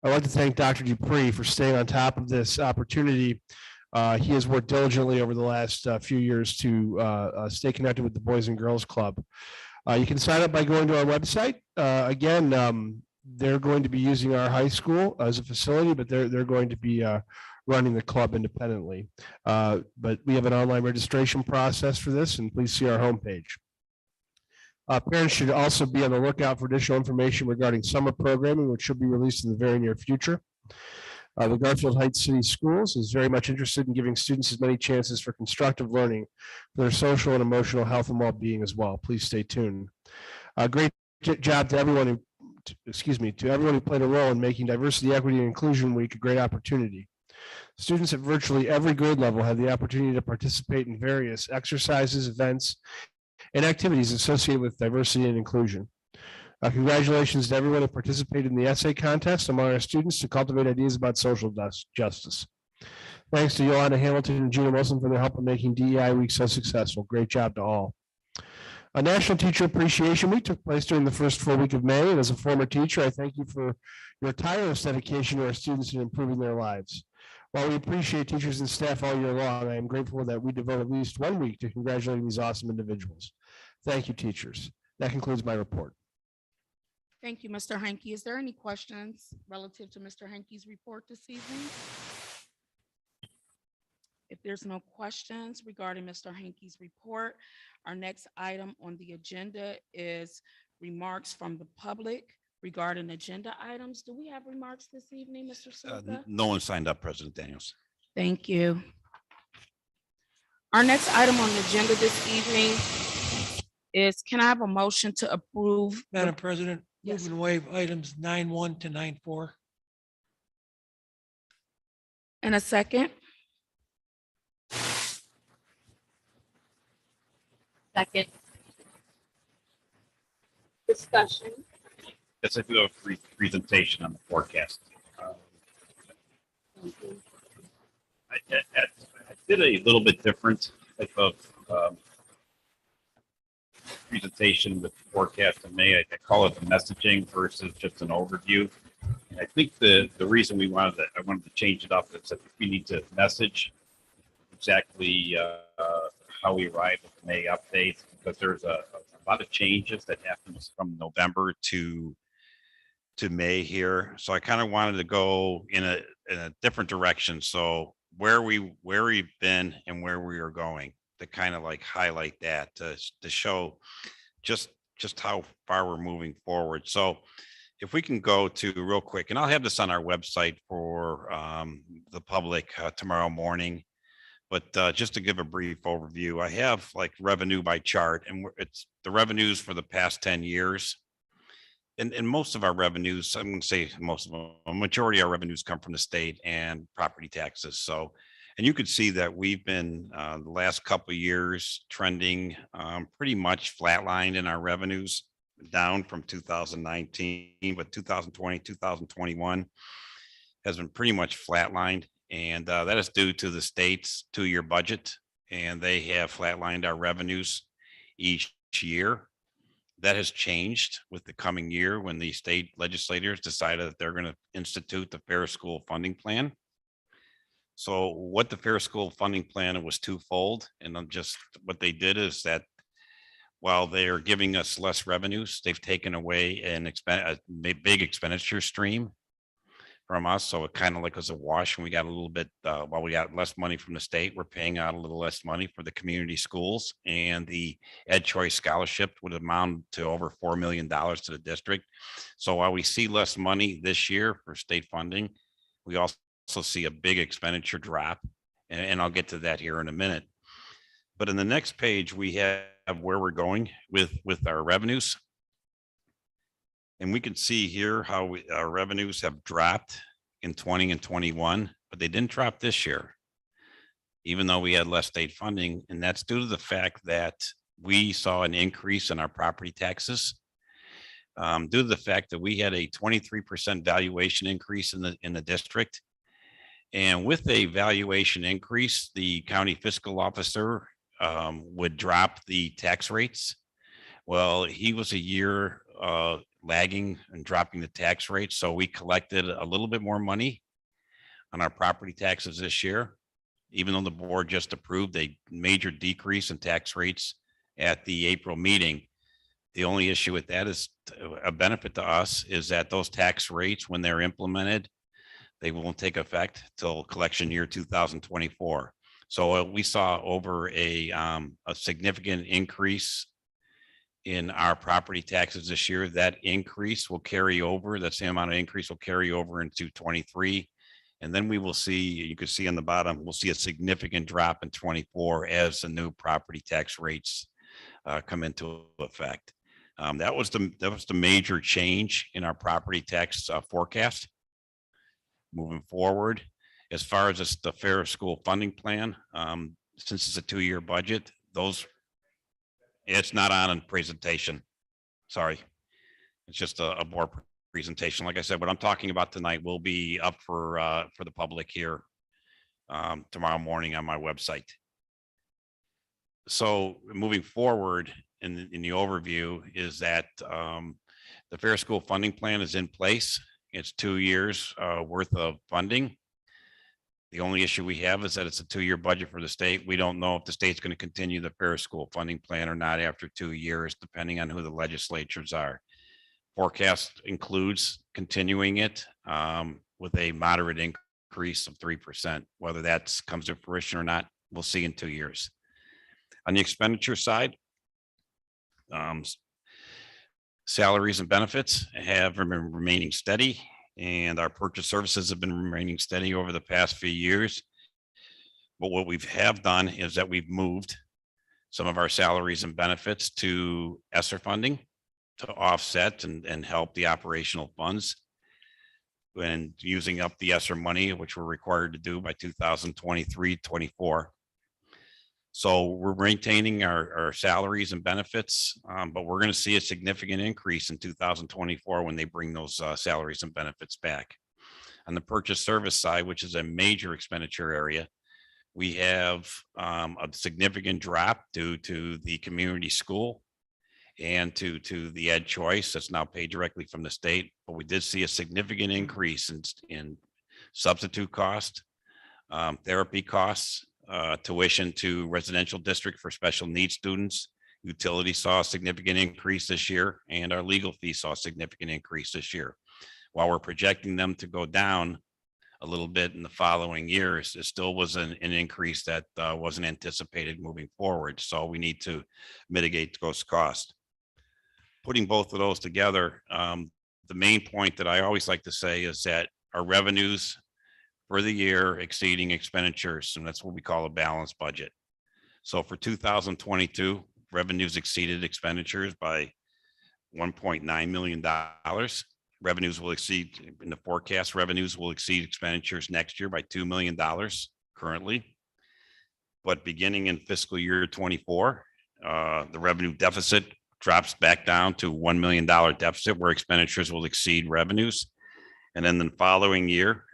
I'd like to thank Dr. Dupree for staying on top of this opportunity. He has worked diligently over the last few years to stay connected with the Boys and Girls Club. You can sign up by going to our website. Again, they're going to be using our high school as a facility, but they're going to be running the club independently. But we have an online registration process for this, and please see our homepage. Parents should also be on the lookout for additional information regarding summer programming, which should be released in the very near future. The Garfield Heights City Schools is very much interested in giving students as many chances for constructive learning for their social and emotional health and well-being as well. Please stay tuned. Great job to everyone who, to everyone who played a role in making Diversity, Equity, and Inclusion Week a great opportunity. Students at virtually every grade level had the opportunity to participate in various exercises, events, and activities associated with diversity and inclusion. Congratulations to everyone who participated in the essay contest among our students to cultivate ideas about social justice. Thanks to Yolanda Hamilton and Gina Wilson for their help in making DEI Week so successful. Great job to all. A National Teacher Appreciation Week took place during the first full week of May, and as a former teacher, I thank you for your tireless dedication to our students in improving their lives. While we appreciate teachers and staff all year long, I am grateful that we devote at least 1 week to congratulating these awesome individuals. Thank you, teachers. That concludes my report. Thank you, Mr. Hanke. Is there any questions relative to Mr. Hanke's report this evening? If there's no questions regarding Mr. Hanke's report, our next item on the agenda is remarks from the public regarding agenda items. Do we have remarks this evening, Mr. Silva? No one signed up, President Daniels. Thank you. Our next item on the agenda this evening is, can I have a motion to approve? Madam President, Yes. move and waive items 9.1 to 9.4. In a second? Second. Discussion. Yes, I do have a presentation on the forecast. I did a little bit different type of presentation with the forecast in May. I call it the messaging versus just an overview. And I think the reason I wanted to change it up is that we need to message exactly how we arrive at the May updates, because there's a lot of changes that happens from November to May here. So I kind of wanted to go in a different direction. So where we've been and where we are going, to kind of like highlight that, to show just how far we're moving forward. So if we can go to real quick, and I'll have this on our website for the public tomorrow morning. But just to give a brief overview, I have like revenue by chart, and it's the revenues for the past 10 years. And most of our revenues, I'm going to say most of them, a majority of our revenues come from the state and property taxes. So, and you could see that we've been the last couple of years trending pretty much flatlined in our revenues, down from 2019, but 2020, 2021 has been pretty much flatlined. And that is due to the state's 2-year budget, and they have flatlined our revenues each year. That has changed with the coming year when the state legislators decided that they're going to institute the Fair School Funding Plan. So what the Fair School Funding Plan was twofold, and just what they did is that while they are giving us less revenues, they've taken away a big expenditure stream from us. So it kind of like was a wash, and we got a little bit, while we got less money from the state, we're paying out a little less money for the community schools, and the Ed Choice Scholarship would amount to over $4 million to the district. So while we see less money this year for state funding, we also see a big expenditure drop, and I'll get to that here in a minute. But in the next page, we have where we're going with our revenues. And we can see here how our revenues have dropped in 20 and 21, but they didn't drop this year, even though we had less state funding. And that's due to the fact that we saw an increase in our property taxes, due to the fact that we had a 23% valuation increase in the district. And with a valuation increase, the county fiscal officer would drop the tax rates. Well, he was a year lagging and dropping the tax rate. So we collected a little bit more money on our property taxes this year, even though the board just approved a major decrease in tax rates at the April meeting. The only issue with that is a benefit to us is that those tax rates, when they're implemented, they won't take effect till collection year 2024. So we saw over a significant increase in our property taxes this year. That increase will carry over, that same amount of increase will carry over into 23. And then we will see, you can see on the bottom, we'll see a significant drop in 24 as the new property tax rates come into effect. That was the major change in our property tax forecast moving forward. As far as the fair school funding plan, since it's a 2-year budget, it's not on in presentation. Sorry, it's just a board presentation. Like I said, what I'm talking about tonight will be up for the public here tomorrow morning on my website. So moving forward in the overview is that the fair school funding plan is in place. It's 2 years worth of funding. The only issue we have is that it's a 2-year budget for the state. We don't know if the state's going to continue the fair school funding plan or not after 2 years, depending on who the legislatures are. Forecast includes continuing it with a moderate increase of 3%. Whether that comes to fruition or not, we'll see in 2 years. On the expenditure side, salaries and benefits have been remaining steady, and our purchase services have been remaining steady over the past few years. But what we have done is that we've moved some of our salaries and benefits to ESSER funding to offset and help the operational funds when using up the ESSER money, which we're required to do by 2023-24. So we're maintaining our salaries and benefits, but we're going to see a significant increase in 2024 when they bring those salaries and benefits back. On the purchase service side, which is a major expenditure area, we have a significant drop due to the community school and to the ed choice that's now paid directly from the state. But we did see a significant increase in substitute cost, therapy costs, tuition to residential district for special needs students. Utility saw a significant increase this year, and our legal fees saw a significant increase this year. While we're projecting them to go down a little bit in the following years, it still was an increase that wasn't anticipated moving forward. So we need to mitigate those costs. Putting both of those together, the main point that I always like to say is that our revenues for the year exceeding expenditures, and that's what we call a balanced budget. So for 2022, revenues exceeded expenditures by $1.9 million. Revenues will exceed, in the forecast, revenues will exceed expenditures next year by $2 million currently. But beginning in fiscal year 24, the revenue deficit drops back down to $1 million deficit where expenditures will exceed revenues. And then the following year,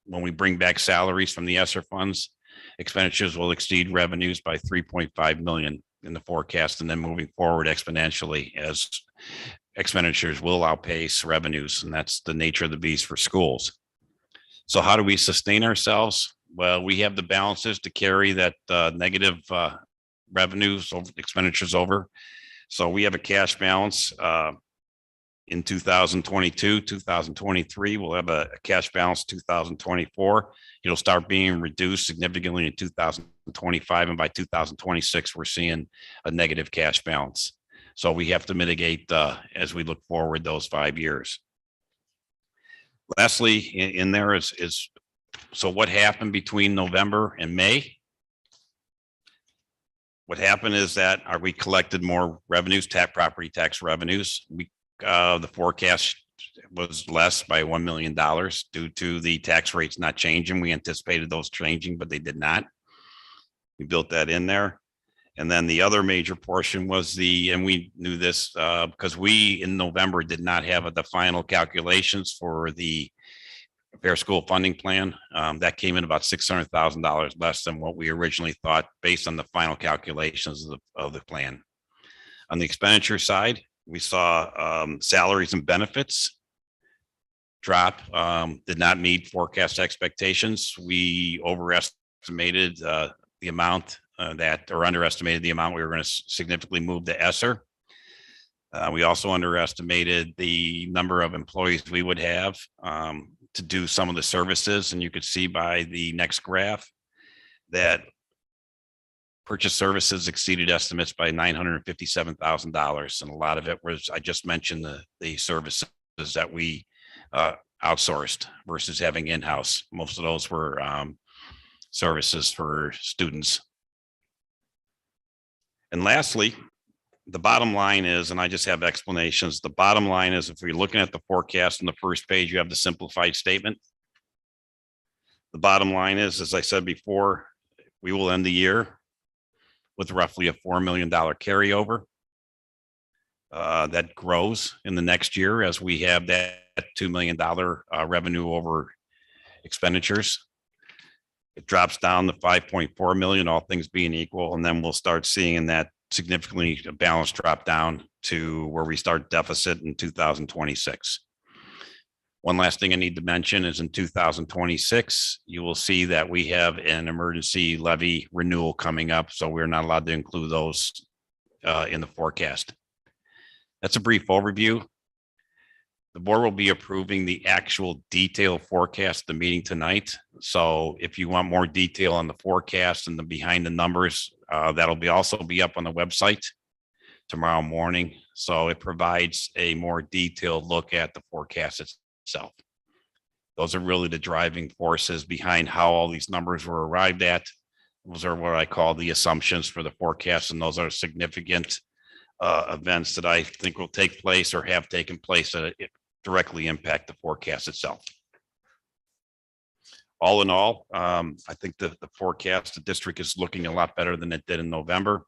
when we bring back salaries from the ESSER funds, expenditures will exceed revenues by 3.5 million in the forecast, and then moving forward exponentially as expenditures will outpace revenues, and that's the nature of the beast for schools. So how do we sustain ourselves? Well, we have the balances to carry that negative revenues over expenditures over. So we have a cash balance in 2022, 2023, we'll have a cash balance 2024. It'll start being reduced significantly in 2025. And by 2026, we're seeing a negative cash balance. So we have to mitigate as we look forward those 5 years. Lastly, in there is so what happened between November and May? What happened is that we collected more revenues, property tax revenues. The forecast was less by $1 million due to the tax rates not changing. We anticipated those changing, but they did not. We built that in there. And then the other major portion was and we knew this because we in November did not have the final calculations for the fair school funding plan. That came in about $600,000 less than what we originally thought based on the final calculations of the plan. On the expenditure side, We saw salaries and benefits drop, did not meet forecast expectations. We overestimated the amount or underestimated the amount we were going to significantly move to ESSER. We also underestimated the number of employees we would have to do some of the services. And you could see by the next graph that purchase services exceeded estimates by $957,000. And a lot of it was, I just mentioned the services that we outsourced versus having in-house. Most of those were services for students. And lastly, the bottom line is, and I just have explanations, the bottom line is if we're looking at the forecast on the first page, you have the simplified statement. The bottom line is, as I said before, we will end the year with roughly a $4 million carryover. That grows in the next year as we have that $2 million revenue over expenditures. It drops down to 5.4 million, all things being equal, and then we'll start seeing that significantly balance drop down to where we start deficit in 2026. One last thing I need to mention is in 2026, you will see that we have an emergency levy renewal coming up, so we're not allowed to include those in the forecast. That's a brief overview. The board will be approving the actual detailed forecast, the meeting tonight. So if you want more detail on the forecast and the behind the numbers, that'll also be up on the website tomorrow morning. So it provides a more detailed look at the forecast itself. Those are really the driving forces behind how all these numbers were arrived at. Those are what I call the assumptions for the forecast, and those are significant events that I think will take place or have taken place that directly impact the forecast itself. All in all, I think the forecast, the district is looking a lot better than it did in November.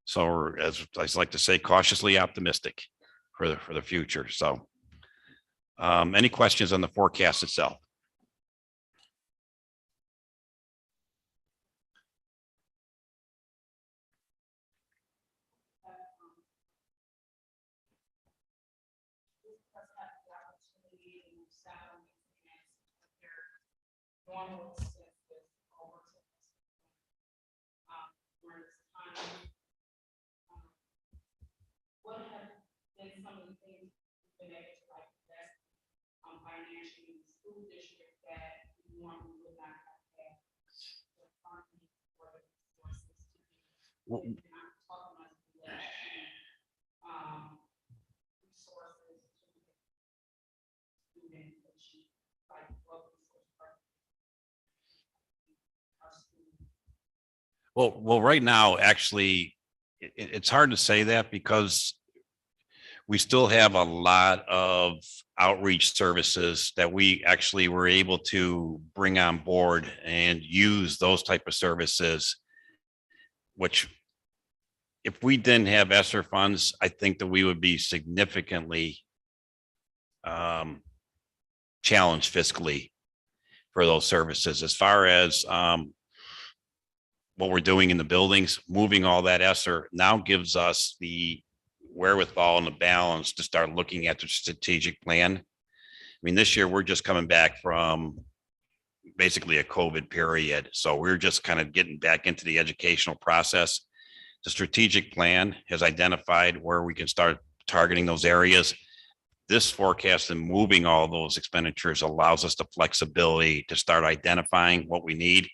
So as I like to say, cautiously optimistic for the future. So any questions on the forecast itself? What have been some of the things you've been able to like invest financially in the school district that you normally would not have had the funding or the resources to do? And I'm talking about resources to students that you like what Well, right now, actually, it's hard to say that because we still have a lot of outreach services that we actually were able to bring on board and use those type of services, which if we didn't have ESSER funds, I think that we would be significantly challenged fiscally for those services. As far as what we're doing in the buildings, moving all that ESSER now gives us the wherewithal and the balance to start looking at the strategic plan. I mean, this year we're just coming back from basically a COVID period. So we're just kind of getting back into the educational process. The strategic plan has identified where we can start targeting those areas. This forecast and moving all those expenditures allows us the flexibility to start identifying what we need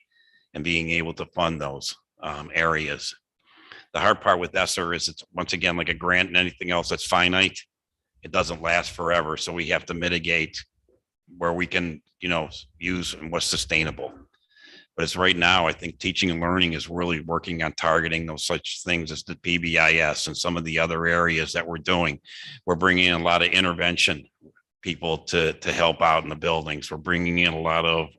and being able to fund those areas. The hard part with ESSER is it's once again like a grant and anything else that's finite. It doesn't last forever. So we have to mitigate where we can, use and what's sustainable. But as right now, I think teaching and learning is really working on targeting those such things as the PBIS and some of the other areas that we're doing. We're bringing in a lot of intervention people to help out in the buildings. We're bringing in a lot of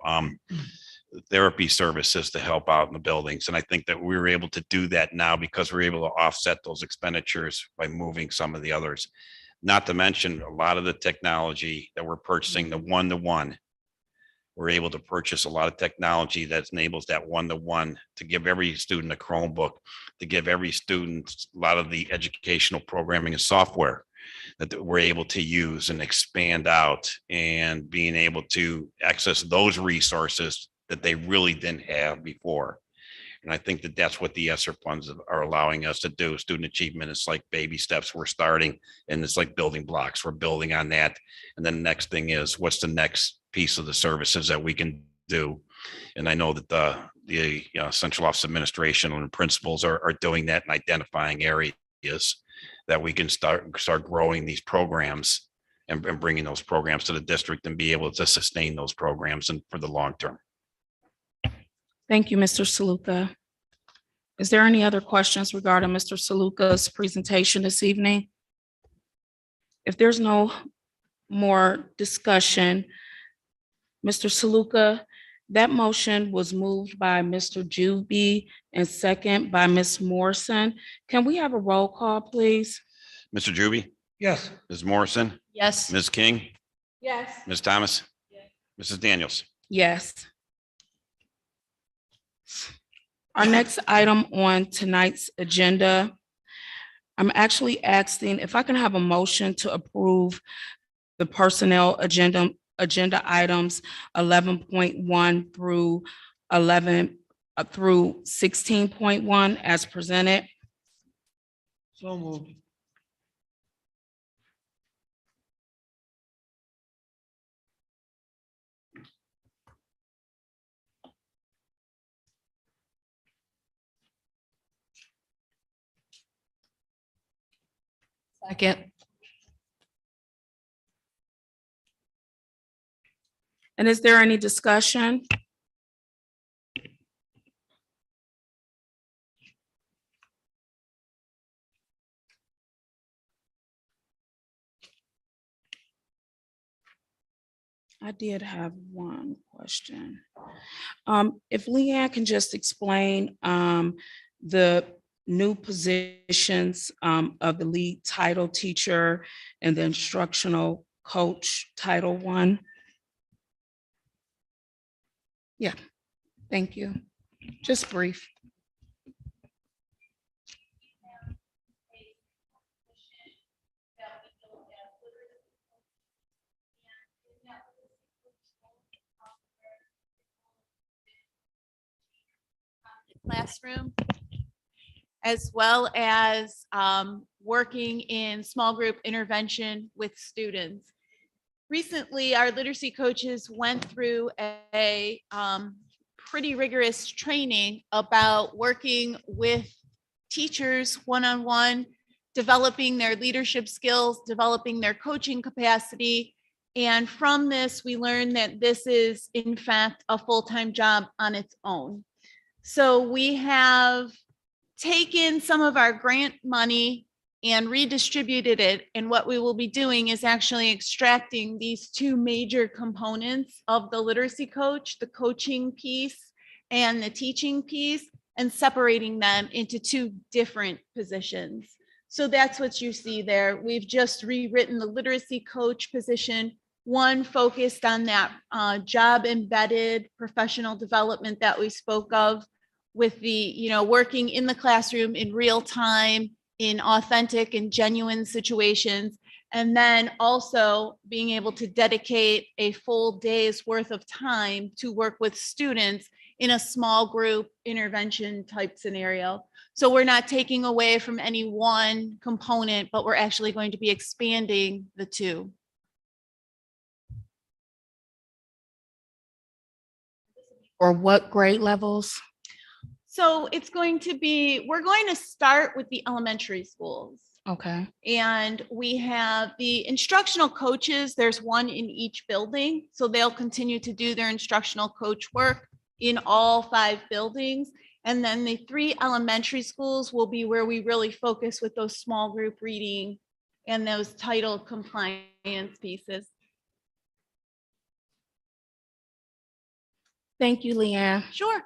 therapy services to help out in the buildings. And I think that we were able to do that now because we're able to offset those expenditures by moving some of the others. Not to mention a lot of the technology that we're purchasing, the one-to-one we're able to purchase a lot of technology that enables that one-to-one to give every student a Chromebook, to give every student a lot of the educational programming and software that we're able to use and expand out, and being able to access those resources that they really didn't have before. And I think that that's what the ESSER funds are allowing us to do. Student achievement is like baby steps we're starting, and it's like building blocks. We're building on that. And then the next thing is, what's the next piece of the services that we can do? And I know that the Central Office Administration and principals are doing that and identifying areas that we can start growing these programs and bringing those programs to the district and be able to sustain those programs and for the long term. Thank you, Mr. Saluka. Is there any other questions regarding Mr. Saluka's presentation this evening? If there's no more discussion, Mr. Saluka, that motion was moved by Mr. Juby and second by Ms. Morrison. Can we have a roll call, please? Mr. Juby? Yes. Ms. Morrison? Yes. Ms. King? Yes. Ms. Thomas? Mrs. Daniels? Yes. Our next item on tonight's agenda, I'm actually asking if I can have a motion to approve the personnel agenda items 11.1 through 16.1 as presented. So moved. Second. And is there any discussion? I did have one question. If Leanne can just explain the new positions of the lead title teacher and the instructional coach Title I. Yeah, thank you. Just brief. Classroom, as well as working in small group intervention with students. Recently, our literacy coaches went through a pretty rigorous training about working with teachers one-on-one, developing their leadership skills, developing their coaching capacity. And from this, we learned that this is, in fact, a full-time job on its own. So we have taken some of our grant money and redistributed it. And what we will be doing is actually extracting these two major components of the literacy coach, the coaching piece and the teaching piece, and separating them into two different positions. So that's what you see there. We've just rewritten the literacy coach position, one focused on that job embedded professional development that we spoke of, with the, working in the classroom in real time, in authentic and genuine situations, and then also being able to dedicate a full day's worth of time to work with students in a small group intervention type scenario. So we're not taking away from any one component, but we're actually going to be expanding the two. Or what grade levels? So it's going to be, we're going to start with the elementary schools. Okay. And we have the instructional coaches, there's one in each building. So they'll continue to do their instructional coach work in all 5 buildings. And then the 3 elementary schools will be where we really focus with those small group reading and those title compliance pieces. Thank you, Leanne. Sure.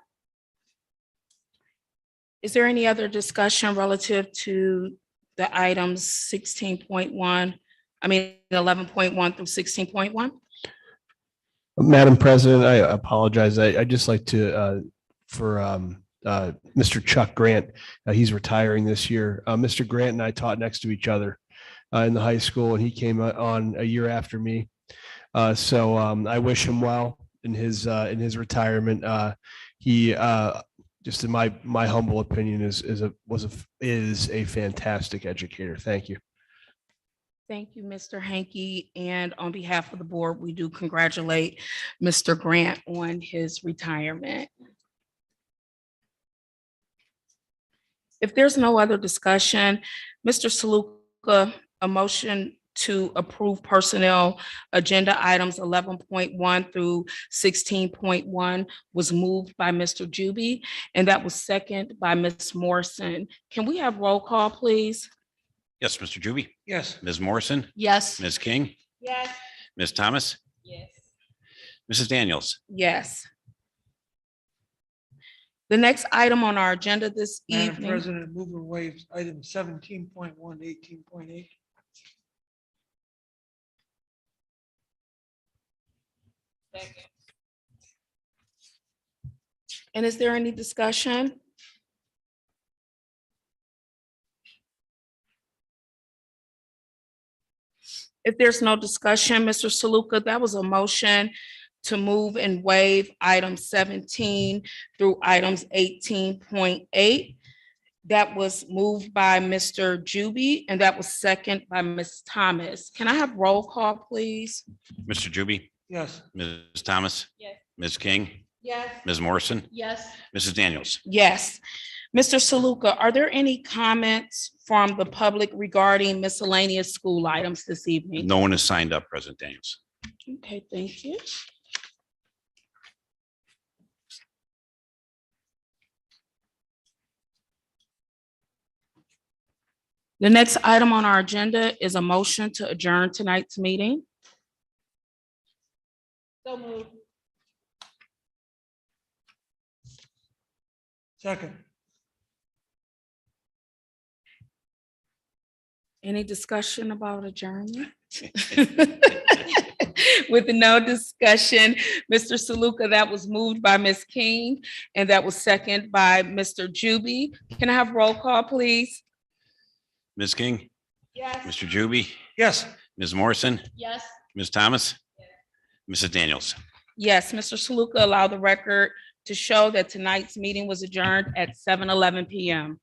Is there any other discussion relative to the items 16.1, 11.1 through 16.1? Madam President, I apologize. I'd just like to, for Mr. Chuck Grant, he's retiring this year. Mr. Grant and I taught next to each other in the high school, and he came on a year after me. So I wish him well in his retirement. He just in my humble opinion is a fantastic educator. Thank you. Thank you, Mr. Hankey. And on behalf of the board, we do congratulate Mr. Grant on his retirement. If there's no other discussion, Mr. Saluka, a motion to approve personnel agenda items 11.1 through 16.1 was moved by Mr. Juby, and that was second by Ms. Morrison. Can we have roll call, please? Yes, Mr. Juby. Yes. Ms. Morrison, Yes. Ms. King, Yes. Ms. Thomas, Yes. Mrs. Daniels. Yes. The next item on our agenda this Madam evening. President, move and waive item 17.1, 18.8. And is there any discussion? If there's no discussion, Mr. Saluka, that was a motion to move and waive items 17 through items 18.8. That was moved by Mr. Juby, and that was second by Ms. Thomas. Can I have roll call, please? Mr. Juby, Yes. Ms. Thomas, Yes. Ms. King, Yes. Ms. Morrison, Yes. Mrs. Daniels. Yes. Mr. Saluka, are there any comments from the public regarding miscellaneous school items this evening? No one has signed up, President Daniels. Okay, thank you. The next item on our agenda is a motion to adjourn tonight's meeting. So moved. Second. Any discussion about adjournment? With no discussion, Mr. Saluka, that was moved by Ms. King, and that was second by Mr. Juby. Can I have roll call, please? Ms. King, Yes. Mr. Juby, Yes. Ms. Morrison, Yes. Ms. Thomas, Mrs. Daniels. Yes, Mr. Saluka, allow the record to show that tonight's meeting was adjourned at 7:11 PM.